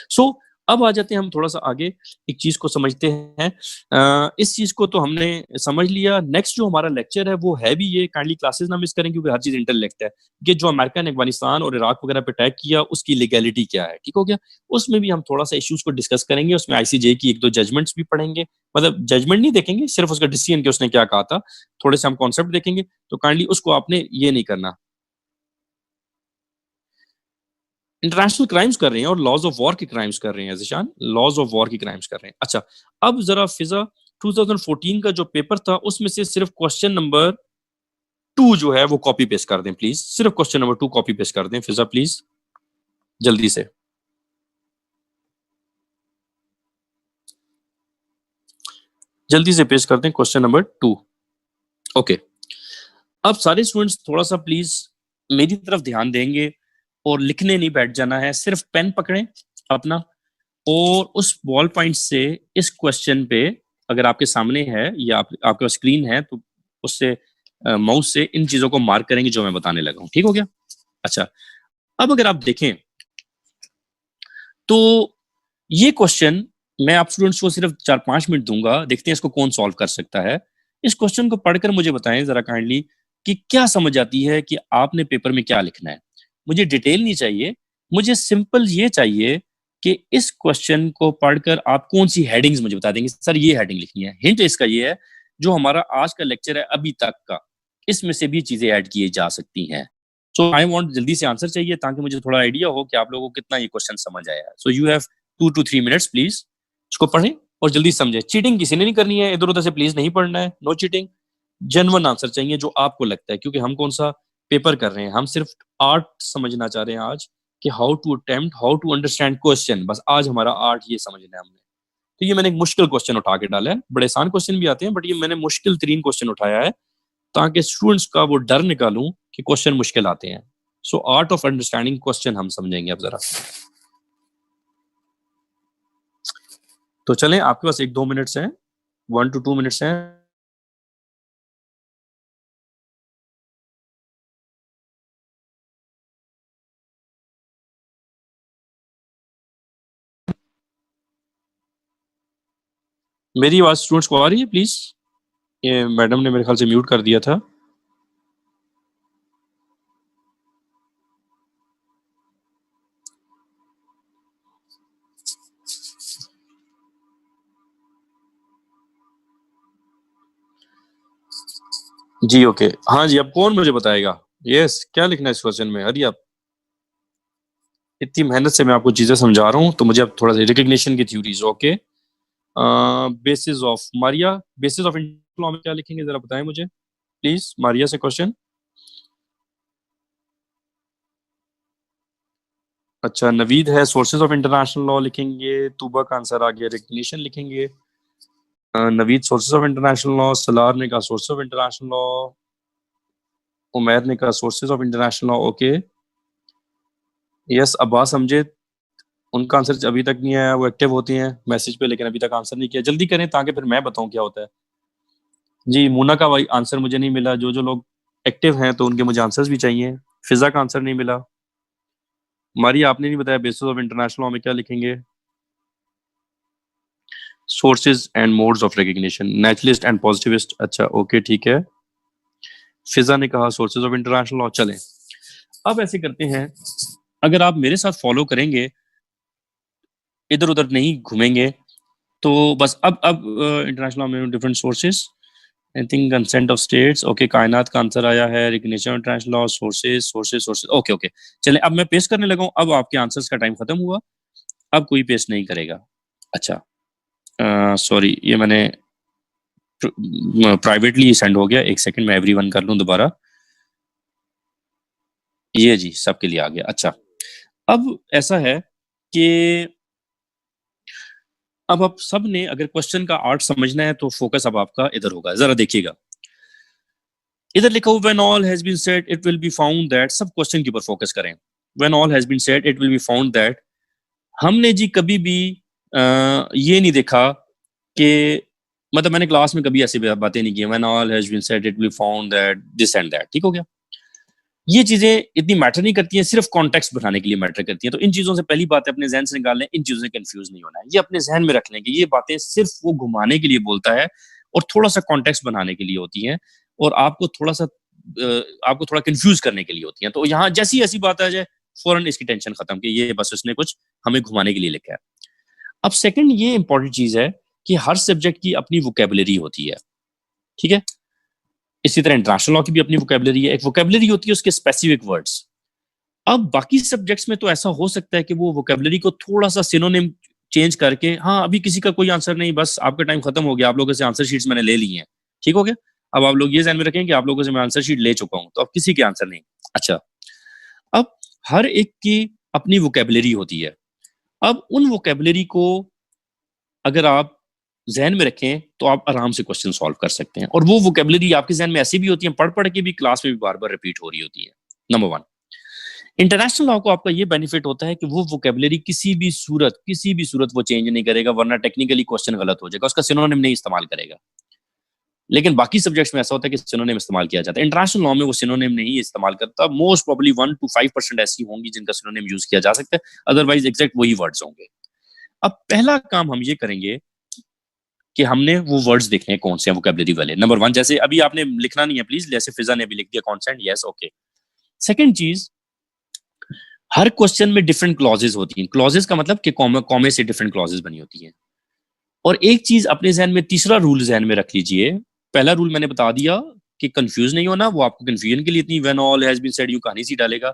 सो अब आ जाते हैं हम थोड़ा सा आगे, एक चीज को समझते हैं। इस चीज को तो हमने समझ लिया। नेक्स्ट जो हमारा लेक्चर है वो है भी ये, काइंडली क्लासेस ना मिस करें क्योंकि हर चीज इंटरलेक्ट है, कि जो अमेरिका ने अफगानिस्तान और इराक वगैरह पे अटैक किया उसकी लीगैलिटी क्या है, ठीक हो गया। उसमें भी हम थोड़ा सा इश्यूज को डिस्कस करेंगे, उसमें आईसीजे की 1-2 जजमेंट्स भी पढ़ेंगे, मतलब जजमेंट नहीं देखेंगे, सिर्फ उसका डिसीजन कि उसने क्या कहा था, थोड़े से हम कॉन्सेप्ट देखेंगे। तो काइंडली उसको आपने ये नहीं करना। इंटरनेशनल क्राइम्स कर रहे हैं और लॉज ऑफ वॉर के क्राइम्स कर रहे हैं ज़िशान, लॉज ऑफ वॉर के क्राइम्स कर रहे हैं। अच्छा, अब जरा फिजा 2014 का जो पेपर था उसमें से सिर्फ क्वेश्चन नंबर 2 जो है वो कॉपी पेस्ट कर दें प्लीज, सिर्फ क्वेश्चन नंबर 2 कॉपी पेस्ट कर दें फिजा प्लीज, जल्दी से। जल्दी से पेस्ट कर दें क्वेश्चन नंबर 2। ओके, अब सारे स्टूडेंट्स थोड़ा सा प्लीज मेरी तरफ ध्यान देंगे और लिखने नहीं बैठ जाना है, सिर्फ पेन पकड़ें अपना और उस बॉल पॉइंट से इस क्वेश्चन पे, अगर आपके सामने है या आपके पास स्क्रीन है तो उससे माउस से इन चीजों को मार्क करेंगे जो मैं बताने लगा हूं, ठीक हो गया। अच्छा, अब अगर आप देखें तो ये क्वेश्चन मैं आप स्टूडेंट्स को सिर्फ 4-5 मिनट दूंगा, देखते हैं इसको कौन सॉल्व कर सकता है। इस क्वेश्चन को पढ़कर मुझे बताएं जरा काइंडली कि क्या समझ आती है कि आपने पेपर में क्या लिखना है। मुझे डिटेल नहीं चाहिए, मुझे सिंपल ये चाहिए कि इस क्वेश्चन को पढ़कर आप कौन सी हेडिंग्स मुझे बता देंगे, सर ये हेडिंग लिखनी है। हिंट इसका ये है, जो हमारा आज का लेक्चर है अभी तक का, इसमें से भी चीजें ऐड की जा सकती हैं। सो आई वांट जल्दी से आंसर चाहिए ताकि मुझे थोड़ा आइडिया हो कि आप लोगों को कितना ये क्वेश्चन समझ आया है। So you have 2 to 3 minutes, please इसको पढ़ें और जल्दी समझे। चीटिंग किसी ने नहीं करनी है, इधर उधर से प्लीज नहीं पढ़ना है, नो चीटिंग। जेन्युइन आंसर चाहिए जो आपको लगता है, क्योंकि हम कौन सा पेपर कर रहे हैं, हम सिर्फ आर्ट समझना चाह रहे हैं आज कि how to attempt, how to understand question. बस आज हमारा आर्ट ये समझना है हमने। तो ये मैंने एक मुश्किल क्वेश्चन उठा के डाला है, बड़े आसान क्वेश्चन भी आते हैं, बट ये मैंने मुश्किल तरीन क्वेश्चन उठाया है ताकि स्टूडेंट्स का वो डर निकालूं कि क्वेश्चन मुश्किल आते हैं। So art of understanding question हम समझेंगे अब जरा। तो चलें, आपके पास 1-2 मिनट्स हैं, 1 to 2 मिनट्स हैं। मेरी आवाज स्टूडेंट्स को आ रही है प्लीज? ये मैडम ने मेरे ख्याल से म्यूट कर दिया था। जी ओके, हाँ जी, अब कौन मुझे बताएगा? यस, क्या लिखना है इस क्वेश्चन में? हरी आप, इतनी मेहनत से मैं आपको चीजें समझा रहा हूँ, तो मुझे अब थोड़ा सा रिकग्निशन की theories. Okay, basis of Maria, basis of international law में क्या लिखेंगे जरा बताएं मुझे प्लीज। मारिया से क्वेश्चन। अच्छा, नवीद है सोर्सेज ऑफ इंटरनेशनल लॉ लिखेंगे। तूबा का आंसर आ गया, रिकग्निशन लिखेंगे। Naveed sources of international law, Salaar ने कहा sources of international law, Umair ने कहा sources of international law. Okay, yes, Abbas समझे, उनका आंसर अभी तक नहीं आया, वो एक्टिव होती हैं मैसेज पे लेकिन अभी तक आंसर नहीं किया। जल्दी करें ताकि फिर मैं बताऊं क्या होता है। जी, मुन्ना का भाई आंसर मुझे नहीं मिला। जो जो लोग एक्टिव हैं तो उनके मुझे आंसर्स भी चाहिए। फिजा का आंसर नहीं मिला। मारी, आपने नहीं बताया बेसिस ऑफ इंटरनेशनल लॉ में क्या लिखेंगे? Sources and modes of recognition, naturalist and positivist. अच्छा ओके, ठीक है। फिजा ने कहा सोर्सेज ऑफ इंटरनेशनल लॉ। चलें, अब ऐसे करते हैं, अगर आप मेरे साथ फॉलो करेंगे, इधर उधर नहीं घूमेंगे, तो बस अब इंटरनेशनल में different sources, I think consent of states. Okay, कायनात का आंसर आया है, recognition international law, sources sources sources. Okay okay, चलें, अब मैं पेस्ट करने लगा हूं। अब आपके आंसर्स का टाइम खत्म हुआ, अब कोई पेस्ट नहीं करेगा। अच्छा, सॉरी, ये मैंने प्राइवेटली सेंड हो गया। एक सेकंड, मैं एवरीवन कर लूं दोबारा। ये जी सबके लिए आ गया। अच्छा, अब ऐसा है कि अब आप सब ने अगर क्वेश्चन का आर्ट समझना है तो फोकस अब आपका इधर होगा। जरा देखिएगा, इधर लिखा हुआ when all has been said it will be found that. सब क्वेश्चन के ऊपर फोकस करें। When all has been said it will be found that. हमने जी कभी भी ये नहीं देखा कि, मतलब मैंने क्लास में कभी ऐसी बातें नहीं की। When all has been said it will be found that this and that. ठीक हो गया? ये चीजें इतनी मैटर नहीं करती हैं, सिर्फ कॉन्टेक्स्ट बढ़ाने के लिए मैटर करती हैं। तो इन चीजों से पहली बात है अपने जहन से निकाल लें, इन चीजों से कंफ्यूज नहीं होना है। ये अपने जहन में रख लें कि ये बातें सिर्फ वो घुमाने के लिए बोलता है और थोड़ा सा कॉन्टेक्स्ट बनाने के लिए होती हैं और आपको थोड़ा कंफ्यूज करने के लिए होती हैं। तो यहाँ जैसी ऐसी बात आ जाए, फौरन इसकी टेंशन खत्म कि ये बस उसने कुछ हमें घुमाने के लिए लिखा है। अब सेकंड ये इंपॉर्टेंट चीज है कि हर सब्जेक्ट की अपनी वोकेबलरी होती है। ठीक है? इसी तरह इंटरनेशनल लॉ की भी अपनी वोकेबलरी है। एक वोकेबलरी होती है उसके स्पेसिफिक वर्ड्स। अब बाकी सब्जेक्ट्स में तो ऐसा हो सकता है कि वो वोकेबलरी को थोड़ा सा सिनोनिम चेंज करके, हाँ अभी किसी का कोई आंसर नहीं, बस आपका टाइम खत्म हो गया, आप लोगों से आंसर शीट्स मैंने ले ली हैं, ठीक हो गया। अब आप लोग ये ध्यान में रखें कि आप लोगों से मैं आंसर शीट ले चुका हूं, तो अब किसी के आंसर नहीं। अच्छा, अब हर एक की अपनी वोकेबलरी होती है। अब उन वोकेबलरी को अगर आप जहन में रखें तो आप आराम से क्वेश्चन सॉल्व कर सकते हैं। और वो वोकेबलरी आपके जहन में ऐसी भी होती है, पढ़ पढ़ के भी क्लास में भी बार बार रिपीट हो रही होती है। नंबर वन, इंटरनेशनल लॉ को आपका ये बेनिफिट होता है कि वो वोकेबलरी किसी भी सूरत वो चेंज नहीं करेगा, वरना टेक्निकली क्वेश्चन गलत हो जाएगा, उसका सिनोनिम नहीं इस्तेमाल करेगा। लेकिन बाकी सब्जेक्ट्स में ऐसा होता है कि सिनोनिम इस्तेमाल किया जाता है। इंटरनेशनल लॉ में वो सिनोनिम नहीं इस्तेमाल करता। मोस्ट प्रोबेबली 1 to 5% ऐसी होंगी जिनका सिनोनिम यूज किया जा सकता है, अदरवाइज एग्जैक्ट वही वर्ड्स होंगे। अब पहला काम हम ये करेंगे कि हमने वो वर्ड्स देखने हैं कौन से हैं वोकेबलरी वाले। नंबर वन, जैसे अभी आपने लिखना नहीं है प्लीज, जैसे फिजा ने भी लिख दिया कॉन्सेंट, यस ओके। सेकंड चीज, हर क्वेश्चन में डिफरेंट क्लॉजेज होती हैं। क्लॉजेज का मतलब कि कॉमे से डिफरेंट क्लॉजेज बनी होती हैं। और एक चीज अपने जहन में, तीसरा रूल जहन में रख लीजिए। पहला रूल मैंने बता दिया कि कंफ्यूज नहीं होना, वो आपको कंफ्यूजन के लिए इतनी when all has been said you कहानी सी डालेगा।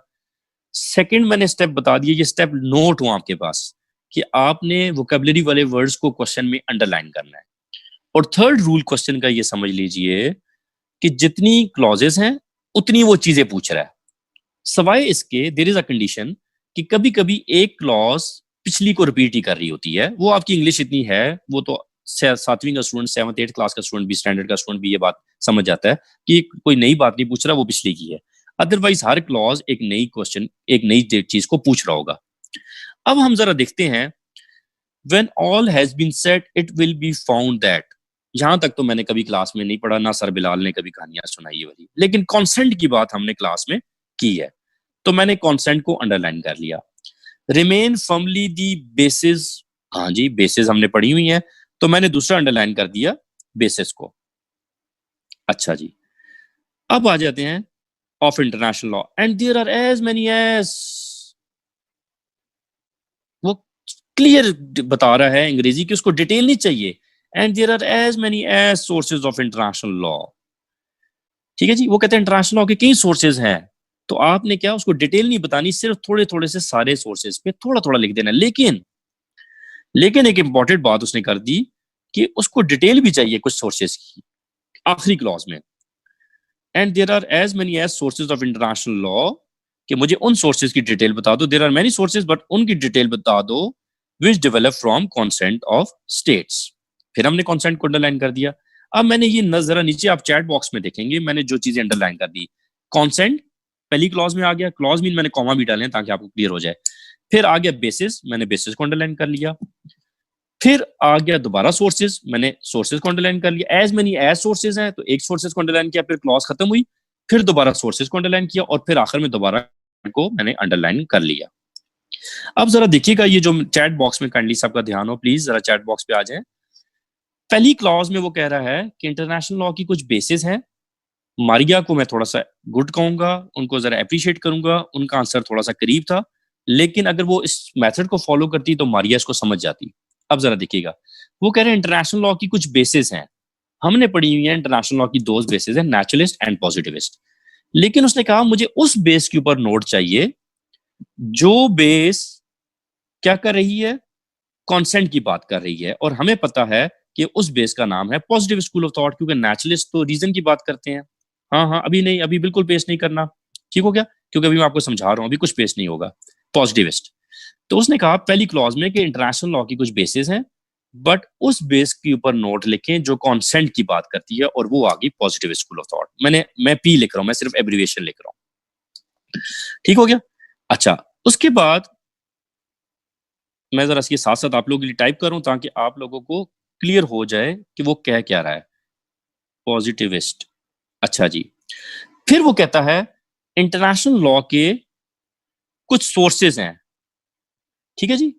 सेकंड मैंने स्टेप बता दिया, ये स्टेप नोट हो आपके पास कि आपने वोकेबलरी वाले वर्ड्स को क्वेश्चन में अंडरलाइन करना है। और थर्ड रूल क्वेश्चन का ये समझ लीजिए कि जितनी क्लॉजेस हैं उतनी वो चीजें पूछ रहा है। सवाए इसके देयर इज अ कंडीशन कि कभी कभी एक क्लॉज पिछली को रिपीट ही कर रही होती है। वो आपकी इंग्लिश इतनी है, वो तो 7वीं का स्टूडेंट, 7th 8th क्लास का स्टूडेंट भी, स्टैंडर्ड का स्टूडेंट भी ये बात समझ जाता है कि कोई नई बात नहीं पूछ रहा, वो पिछली की है। अदरवाइज हर क्लॉज एक नई क्वेश्चन, एक नई चीज को पूछ रहा होगा। अब हम जरा देखते हैं, when all has been said it will be found that, यहां तक तो मैंने कभी क्लास में नहीं पढ़ा, ना सर बिलाल ने कभी कहानियां सुनाई है वाली, लेकिन कॉन्सेंट की बात हमने क्लास में की है, तो मैंने कॉन्सेंट को अंडरलाइन कर लिया। रिमेन फर्मली दी बेसिस, हाँ जी बेसिस हमने पढ़ी हुई है, तो मैंने दूसरा अंडरलाइन कर दिया बेसिस को। अच्छा जी, अब आ जाते हैं of international law and there are as many as, वो क्लियर बता रहा है अंग्रेजी की, उसको डिटेल नहीं चाहिए। And there are as many as sources of international law. ठीक है जी, वो कहते हैं इंटरनेशनल लॉ के कई सोर्सेज हैं, तो आपने क्या उसको डिटेल नहीं बतानी, सिर्फ थोड़े थोड़े से सारे सोर्सेज पे थोड़ा थोड़ा लिख देना। लेकिन एक इंपॉर्टेंट बात उसने कर दी कि उसको डिटेल भी चाहिए कुछ सोर्सेज की, आखिरी क्लॉज में। And there are as many as sources of international law, कि मुझे उन सोर्सेज की डिटेल बता दो। There are many sources but उनकी डिटेल बता दो which develop from consent of states. फिर हमने कॉन्सेंट को अंडरलाइन कर दिया। अब मैंने ये नजर नीचे आप चैट बॉक्स में देखेंगे, मैंने जो चीजें अंडरलाइन कर दी। कॉन्सेंट पहली क्लॉज में आ गया, क्लॉज मीन मैंने कॉमा भी डाले ताकि आपको क्लियर हो जाए। फिर आ गया बेसिस, मैंने बेसिस को अंडरलाइन कर लिया। फिर आ गया दोबारा सोर्सेज, मैंने सोर्सेज को अंडरलाइन कर लिया। एज मेनी एज सोर्सेज हैं तो एक सोर्सेज को अंडरलाइन किया, फिर क्लॉज खत्म हुई, फिर दोबारा सोर्सेज को अंडरलाइन किया, और फिर आखिर में दोबारा को मैंने अंडरलाइन कर लिया। अब जरा देखिएगा, ये जो चैट बॉक्स में काइंडली सबका ध्यान हो प्लीज, जरा चैट बॉक्स पे आ जाए। पहली क्लॉज में वो कह रहा है कि इंटरनेशनल लॉ की कुछ बेसिस हैं। मारिया को मैं थोड़ा सा गुड कहूंगा, उनको जरा अप्रिशिएट करूंगा, उनका आंसर थोड़ा सा करीब था, लेकिन अगर वो इस मेथड को फॉलो करती तो मारिया इसको समझ जाती। अब जरा देखिएगा, वो कह रहे हैं इंटरनेशनल लॉ की कुछ बेसिस हैं, हमने पढ़ी हुई है इंटरनेशनल लॉ की दो बेसिस है, नेचुरलिस्ट एंड पॉजिटिविस्ट। लेकिन उसने कहा मुझे उस बेस के ऊपर नोट चाहिए जो बेस क्या कर रही है, कॉन्सेंट की बात कर रही है, और हमें पता है कि उस बेस का नाम है पॉजिटिव स्कूल ऑफ थॉट, क्योंकि नेचुरलिस्ट तो रीजन की बात करते हैं। हाँ हाँ, अभी नहीं, अभी बिल्कुल पेश नहीं करना, ठीक हो गया, क्योंकि अभी मैं आपको समझा रहा हूं, अभी कुछ पेश नहीं होगा। पॉजिटिविस्ट, तो उसने कहा पहली क्लॉज में कि इंटरनेशनल लॉ की कुछ बेसिस हैं, बट उस बेस के ऊपर नोट लिखें जो कॉन्सेंट की बात करती है, और वो आ गई पॉजिटिव स्कूल ऑफ थॉट। मैं पी लिख रहा हूं, मैं सिर्फ एब्रीविएशन लिख रहा हूं, ठीक हो गया। अच्छा, उसके बाद मैं जरा इसके साथ साथ आप लोगों के लिए टाइप करूं ताकि आप लोगों को क्लियर हो जाए कि वो कह क्या रहा है। पॉजिटिविस्ट, अच्छा जी। फिर वो कहता है इंटरनेशनल लॉ के कुछ सोर्सेज हैं, ठीक है जी।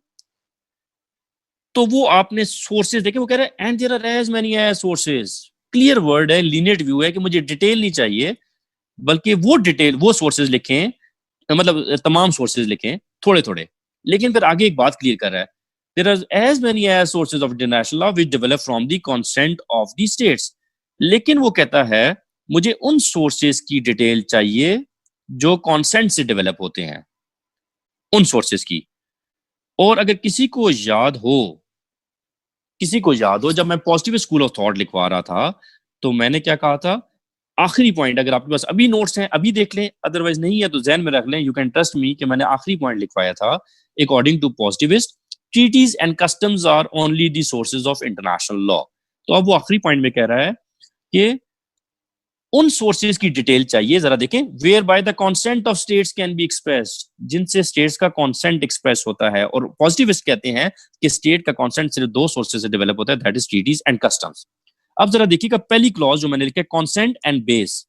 तो वो आपने सोर्सेज देखे, वो कह रहा है and there are as many as sources, clear word है, लीनियट व्यू है कि मुझे डिटेल नहीं चाहिए, बल्कि वो डिटेल, वो सोर्सेज लिखें, मतलब तमाम सोर्सेज लिखें थोड़े थोड़े। लेकिन फिर आगे एक बात क्लियर कर रहा है, there are as many as sources of international law which develop from the consent of the states. लेकिन वो कहता है मुझे उन सोर्सेज की डिटेल चाहिए जो कॉन्सेंट से डेवलप होते हैं, उन सोर्सेज की। और अगर किसी को याद हो जब मैं पॉजिटिव स्कूल ऑफ थॉट लिखवा रहा था, तो मैंने क्या कहा था, आखिरी पॉइंट, अगर आपके पास अभी नोट्स हैं अभी देख लें, अदरवाइज नहीं है तो जहन में रख लें, यू कैन ट्रस्ट मी कि मैंने आखिरी पॉइंट लिखवाया था, according to positivist treaties and customs are only the sources of international law. तो अब वो आखिरी पॉइंट में कह रहा है कि उन सोर्सेज की डिटेल चाहिए, जरा देखें, whereby the consent of states can be expressed, जिनसे स्टेट्स का कॉन्सेंट एक्सप्रेस होता है। और पॉजिटिविस्ट कहते हैं कि स्टेट का कॉन्सेंट सिर्फ दो सोर्सेज से डेवलप होता है, that is treaties and customs. अब जरा देखिएगा, पहली क्लॉज जो मैंने लिखा है कॉन्सेंट एंड बेस,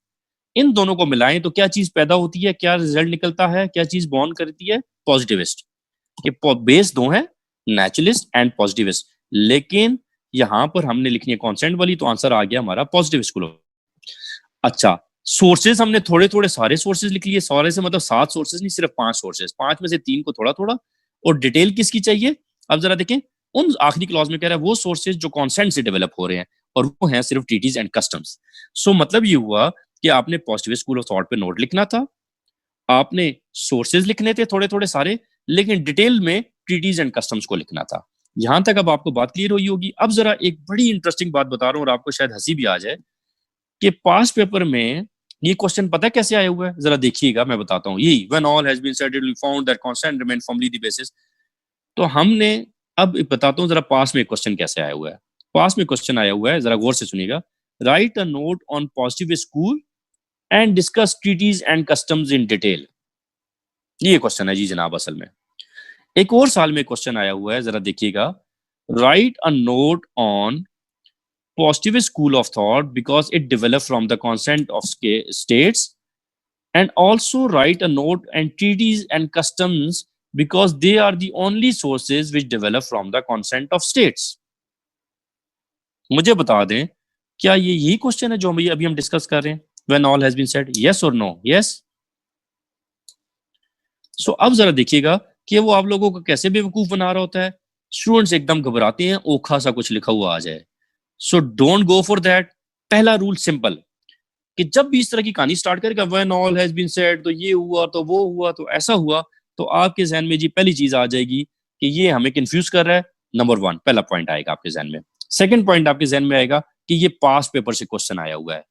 इन दोनों को मिलाएं तो क्या चीज पैदा होती है, क्या रिजल्ट निकलता है, क्या चीज बॉर्न करती है, पॉजिटिविस्ट। ये बेस दो है, नेचुरलिस्ट एंड पॉजिटिविस्ट, लेकिन यहां पर हमने लिखनी है कॉन्सेंट वाली, तो आंसर आ गया हमारा पॉजिटिव स्कूल। अच्छा, सोर्सेज हमने थोड़े थोड़े सारे सोर्सेज लिख लिए, सारे से मतलब 7 सोर्सेज नहीं, सिर्फ 5 सोर्सेज, 5 में से 3 को थोड़ा थोड़ा। और डिटेल किसकी चाहिए? अब जरा देखें, उन आखिरी क्लॉज में कह रहा है वो सोर्सेज जो कॉन्सेंट से डेवलप हो रहे हैं, और वो हैं सिर्फ ट्रीटीज एंड कस्टम्स। सो मतलब ये हुआ कि आपने पॉजिटिव स्कूल ऑफ थॉट पे नोट लिखना था, आपने सोर्सेज लिखने थे थोड़े थोड़े सारे, लेकिन डिटेल में ट्रीटीज एंड कस्टम्स को लिखना था। यहां तक अब आपको बात क्लियर हुई होगी। अब जरा एक बड़ी इंटरेस्टिंग बात बता रहा हूं और आपको शायद हंसी भी आ जाए कि पास्ट पेपर में ये क्वेश्चन पता है कैसे आया हुआ है? जरा देखिएगा, मैं बताता हूँ। यही when all has been settled we found that consent remain firmly the basis. तो हमने अब बताता हूँ जरा पास में क्वेश्चन कैसे आया हुआ है। पास में क्वेश्चन आया हुआ है, जरा गौर से सुनिएगा। Write a note on positive school and discuss treaties and customs in detail. ये क्वेश्चन है जी जनाब। असल में एक और साल में क्वेश्चन आया हुआ है, जरा देखिएगा। Right a note on positive school of thought because it developed from the consent of states, and also write a note and treaties and customs because they are the only sources which develop from the consent of states। मुझे बता दें, क्या ये यही क्वेश्चन है जो अभी हम डिस्कस कर रहे हैं? when all has been said, yes or no? yes। सो अब जरा देखिएगा कि वो आप लोगों को कैसे बेवकूफ बना रहा होता है। स्टूडेंट्स एकदम घबराते हैं ओखा सा कुछ लिखा हुआ आ जाए। So don't go for that. पहला रूल सिंपल, कि जब भी इस तरह की कहानी स्टार्ट करेगा when all has been said, तो ये हुआ तो वो हुआ तो ऐसा हुआ, तो आपके जहन में जी पहली चीज आ जाएगी कि ये हमें कंफ्यूज कर रहा है। नंबर 1 पहला पॉइंट आएगा आपके जहन में। सेकंड पॉइंट आपके जहन में आएगा कि ये पास पेपर से क्वेश्चन आया हुआ है,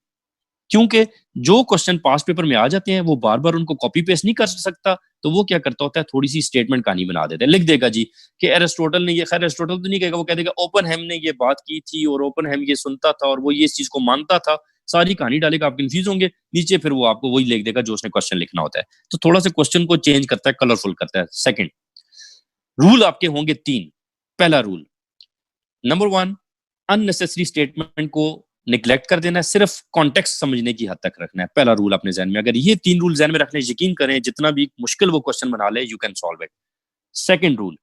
क्योंकि जो क्वेश्चन पास पेपर में आ जाते हैं वो बार बार उनको कॉपी पेस्ट नहीं कर सकता, तो वो क्या करता होता है, थोड़ी सी स्टेटमेंट कहानी बना देता है, लिख देगा जी कि एरिस्टोटल ने ये, खैर एरिस्टोटल तो नहीं कहेगा, वो कह देगा ओपनहेम ने ये बात की थी और ओपनहेम ये सुनता था और वो ये इस चीज को मानता था। सारी कहानी डालेगा, आप कंफ्यूज होंगे। नीचे फिर वो आपको वही लिख देगा जो उसने क्वेश्चन लिखना होता है। तो थोड़ा सा क्वेश्चन को चेंज करता है, कलरफुल करता है। सेकंड रूल आपके होंगे 3। पहला रूल, नंबर 1, अननेसेसरी स्टेटमेंट को निग्लेक्ट कर देना है, सिर्फ कॉन्टेक्स्ट समझने की हद तक रखना है। पहला रूल अपने जहन में, अगर ये 3 रूल जहन में रखने, यकीन करें जितना भी मुश्किल वो क्वेश्चन बना ले, you can solve it. Second rule,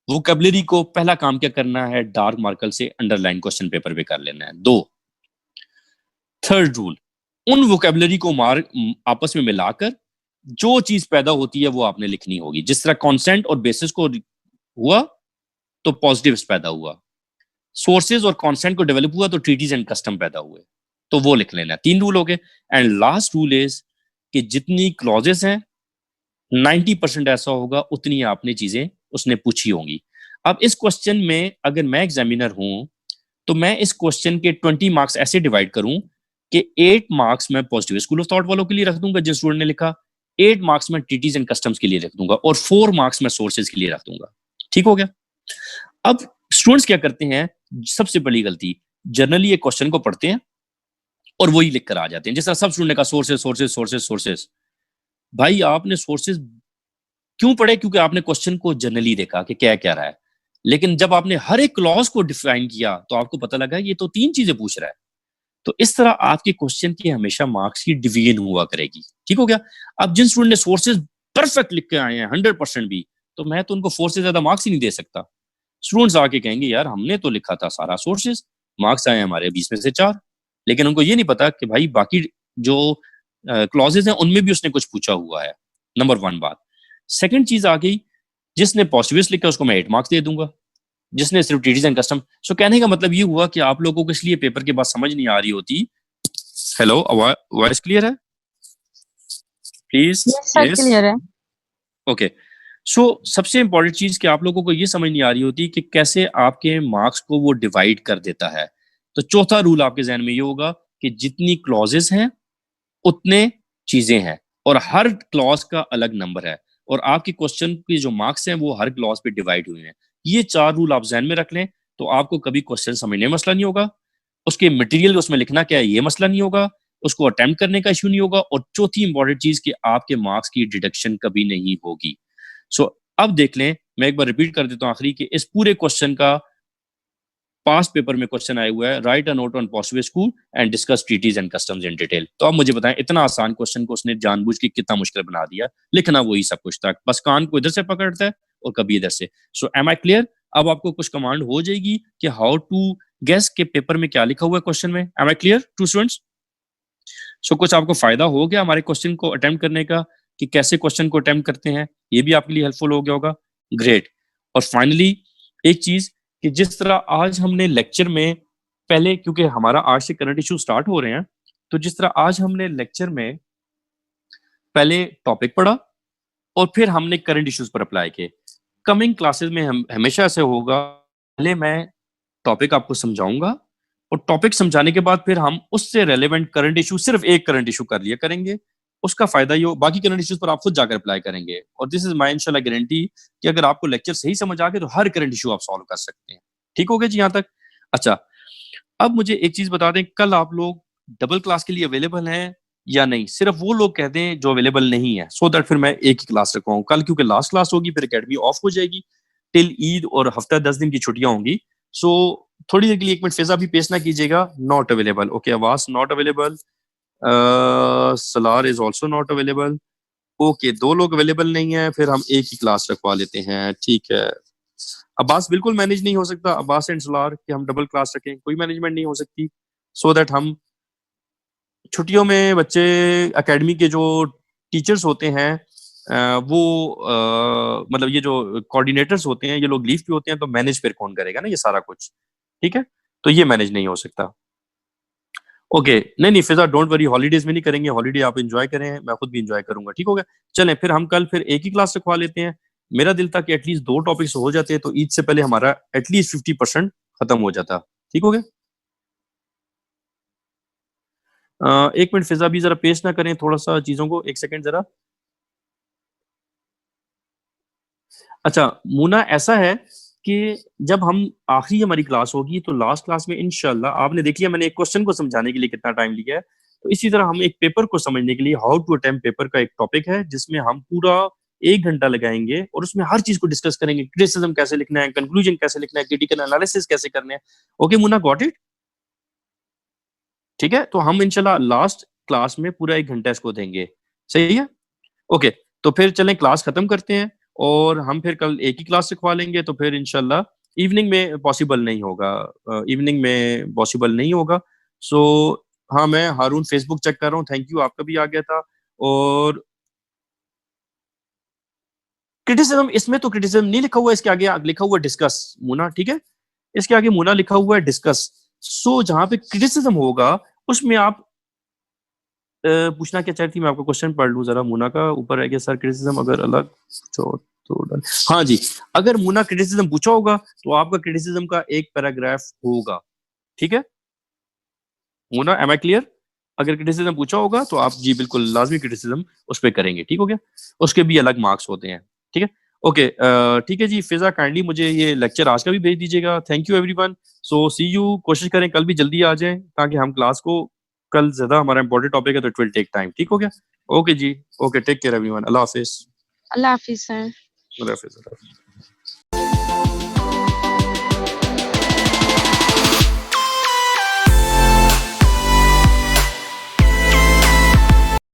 vocabulary को पहला काम क्या करना है, डार्क मार्कर से अंडरलाइन क्वेश्चन पेपर पे कर लेना है। 2, थर्ड रूल, उन वोकैबुलरी को आपस में मिलाकर जो चीज पैदा होती है वो आपने लिखनी होगी। जिस तरह कॉन्सेंट और बेसिस को हुआ तो पॉजिटिव पैदा हुआ, सोर्सेज और कॉन्सेंट को डेवलप हुआ तो ट्रीटीज एंड कस्टम पैदा हुए, तो वो लिख लेना। 3 रूल हो गए। एंड लास्ट रूल इज कि जितनी क्लॉजेस हैं 90% ऐसा होगा उतनी आपने चीजें उसने पूछी होंगी। अब इस क्वेश्चन में अगर मैं एग्जामिनर हूं तो मैं इस क्वेश्चन के 20 मार्क्स ऐसे डिवाइड करूं कि 8 मार्क्स मैं पॉजिटिव स्कूल ऑफ थॉट वालों के लिए रख दूंगा जिस स्टूडेंट ने लिखा, 8 मार्क्स मैं ट्रीटीज एंड कस्टम्स के लिए रख दूंगा, और 4 मार्क्स मैं सोर्सेज के लिए रख दूंगा। ठीक हो गया? अब स्टूडेंट्स क्या करते हैं, सबसे बड़ी गलती, जनरली ये क्वेश्चन को पढ़ते हैं और वही लिख कर आ जाते हैं। जिस तरह सब स्टूडेंट का सोर्सेज सोर्सेज सोर्सेज सोर्सेज। भाई आपने सोर्सेज क्यों पढ़े? क्योंकि आपने क्वेश्चन को जनरली देखा कि क्या क्या रहा है, लेकिन जब आपने हर एक क्लॉज को डिफाइन किया तो आपको पता लगा ये तो 3 चीजें पूछ रहा है। तो इस तरह आपके क्वेश्चन की हमेशा मार्क्स की डिवीजन हुआ करेगी। ठीक हो गया? अब जिन स्टूडेंट ने सोर्सेज परफेक्ट लिख के आए हैं 100% भी, तो मैं तो उनको 4 से ज्यादा मार्क्स ही नहीं दे सकता। स्टूडेंट्स आके कहेंगे यार हमने तो लिखा था सारा सोर्सेज, मार्क्स आए हमारे 20 में से 4। लेकिन उनको ये नहीं पता कि भाई बाकी जो क्लॉजेज हैं उनमें भी उसने कुछ पूछा हुआ है। नंबर 1 बात। सेकंड चीज आ गई, जिसने पॉजिटिव लिखा उसको मैं 8 मार्क्स दे दूंगा, जिसने सिर्फ ट्रीटीज एंड कस्टम। सो कहने का मतलब ये हुआ कि आप लोगों को इसलिए पेपर के बाद समझ नहीं आ रही होती। हेलो, वॉइस क्लियर है प्लीज? यस क्लियर है। ओके। सो सबसे इंपॉर्टेंट चीज कि आप लोगों को ये समझ नहीं आ रही होती कि कैसे आपके मार्क्स को वो डिवाइड कर देता है। तो चौथा रूल आपके जहन में ये होगा कि जितनी क्लॉजेस हैं उतने चीजें हैं और हर क्लॉज का अलग नंबर है, और आपके क्वेश्चन के जो मार्क्स हैं वो हर क्लॉज पे डिवाइड हुए हैं। ये 4 रूल आप जहन में रख लें तो आपको कभी क्वेश्चन समझने में मसला नहीं होगा, उसके मटेरियल उसमें लिखना क्या है ये मसला नहीं होगा, उसको अटेम्प्ट करने का इशू नहीं होगा, और चौथी इंपॉर्टेंट चीज कि आपके मार्क्स की डिडक्शन कभी नहीं होगी। सो अब देख लें, मैं एक बार रिपीट कर देता हूं आखिरी कि इस पूरे क्वेश्चन का पास पेपर में क्वेश्चन आया हुआ है, write a note on possible school and discuss treaties and customs in detail. तो आप मुझे बताएं इतना आसान क्वेश्चन को उसने जानबूझ के कितना मुश्किल बना दिया। लिखना वही सब कुछ था, बस कान को इधर से पकड़ता है और कभी इधर से। So am I clear? अब आपको कुछ कमांड हो जाएगी कि हाउ टू गेस के पेपर में क्या लिखा हुआ है क्वेश्चन में। Am I clear to students? So कुछ आपको फायदा हो गया हमारे क्वेश्चन को अटेम्प्ट करने का, कि कैसे क्वेश्चन को अटेम्प्ट करते हैं, ये भी आपके लिए हेल्पफुल हो गया होगा। ग्रेट। और फाइनली एक चीज, कि जिस तरह आज हमने लेक्चर में पहले, क्योंकि हमारा आज से करंट इशू स्टार्ट हो रहे हैं, तो जिस तरह आज हमने लेक्चर में पहले टॉपिक पढ़ा और फिर हमने करंट इश्यूज पर अप्लाई किए, कमिंग क्लासेस में हम हमेशा ऐसे होगा, पहले मैं टॉपिक आपको समझाऊंगा और टॉपिक समझाने के बाद फिर हम उससे रेलेवेंट करंट इशू, सिर्फ एक करंट इशू कर लिया करेंगे। उसका फायदा ये हो, बाकी करंट इश्यूज पर आप खुद जाकर अप्लाई करेंगे। और दिस इज माई इंशाल्लाह गारंटी कि अगर आपको लेक्चर सही समझ आ गए तो हर करंट इशू आप सॉल्व कर सकते हैं। ठीक हो गया जी यहाँ तक? अच्छा, अब मुझे एक चीज बता दें, कल आप लोग डबल क्लास के लिए अवेलेबल हैं या नहीं? सिर्फ वो लोग कह दें जो अवेलेबल नहीं है, सो दैट फिर मैं एक ही क्लास रखवाऊं कल, क्योंकि लास्ट क्लास होगी, फिर एकेडमी ऑफ हो जाएगी टिल ईद और हफ्ता 10 दिन की छुट्टियां होंगी। सो थोड़ी देर के लिए 1 मिनट फिजा भी पेश ना कीजिएगा। नॉट अवेलेबल, ओके, आवाज not available, Salaar is also not available. Okay, 2 लोग अवेलेबल नहीं है, फिर हम एक ही क्लास रखवा लेते हैं। ठीक है, अब्बास बिल्कुल मैनेज नहीं हो सकता, अब्बास एंड सलार कि हम डबल क्लास रखें, कोई मैनेजमेंट नहीं हो सकती। सो दैट हम छुट्टियों में बच्चे, एकेडमी के जो टीचर्स होते हैं, वो मतलब ये जो कोऑर्डिनेटर्स होते हैं, ये लोग लीव पे होते हैं, तो मैनेज फिर कौन करेगा ना ये सारा कुछ? ठीक है, तो ये मैनेज नहीं हो सकता। ओके, नहीं नहीं फिजा, डोंट वरी, हॉलीडेज में नहीं करेंगे, हॉलीडे आप एंजॉय करें, मैं खुद भी एंजॉय करूंगा। ठीक हो गया, चलें फिर हम कल फिर एक ही क्लास रखवा लेते हैं। मेरा दिल था कि एटलीस्ट 2 टॉपिक्स हो जाते तो ईद से पहले हमारा एटलीस्ट 50% खत्म हो जाता। ठीक हो गया? 1 मिनट फिजा भी जरा पेश ना करें थोड़ा सा चीजों को, 1 सेकंड जरा। अच्छा मुना, ऐसा है कि जब हम आखिरी हमारी क्लास होगी तो लास्ट क्लास में इंशाल्लाह, आपने देख लिया मैंने एक क्वेश्चन को समझाने के लिए कितना टाइम लिया है, तो इसी तरह हम एक पेपर को समझने के लिए हाउ टू अटेम्प्ट पेपर का एक टॉपिक है, जिसमें हम पूरा 1 घंटा लगाएंगे और उसमें हर चीज को डिस्कस करेंगे। क्रिटिसिज्म कैसे लिखना है, कंक्लूजन कैसे लिखना है, क्रिटिकल एनालिसिस कैसे करने हैं। Okay Muna, got it? ठीक है, तो हम इंशाल्लाह लास्ट क्लास में पूरा 1 घंटा इसको देंगे। सही है? ओके, तो फिर चलें क्लास खत्म करते हैं और हम फिर कल एक ही क्लास रखवा लेंगे, तो फिर इंशाल्लाह इवनिंग में पॉसिबल नहीं होगा, इवनिंग में पॉसिबल नहीं होगा। सो हाँ, मैं हारून फेसबुक चेक कर रहा हूँ, थैंक यू, आपका भी आ गया था। और क्रिटिसिज्म, इसमें तो क्रिटिसिज्म नहीं लिखा हुआ, इसके आगे लिखा हुआ डिस्कस मुना। ठीक है, इसके आगे मुना लिखा हुआ है डिस्कस। सो जहां पे क्रिटिसिज्म होगा उसमें आप पूछना क्या चाहती, मैं आपको क्वेश्चन पढ़ लूं जरा मुना का। ऊपर है कि सर क्रिटिसिज्म अगर अलग तो डन। हाँ जी, अगर मुना क्रिटिसिज्म पूछा होगा तो आपका क्रिटिसिज्म का एक पैराग्राफ होगा। ठीक है मुना, एम आई क्लियर? अगर क्रिटिसिज्म पूछा होगा तो आप जी बिल्कुल लाजमी क्रिटिसिज्म उस पर करेंगे। ठीक हो गया, उसके भी अलग मार्क्स होते हैं। ठीक है, ओके, ठीक है जी। फिजा काइंडली मुझे ये लेक्चर आज का भी भेज दीजिएगा। Thank you everyone. So see you, कोशिश करें कल भी जल्दी आ जाएं ताकि हम क्लास को, कल ज्यादा हमारा इंपॉर्टेंट टॉपिक है तो इट विल टेक टाइम। ठीक हो गया? ओके जी, ओके, टेक केयर एवरीवन, अल्लाह हाफिज। अल्लाह हाफिज सर। अल्लाह हाफिज।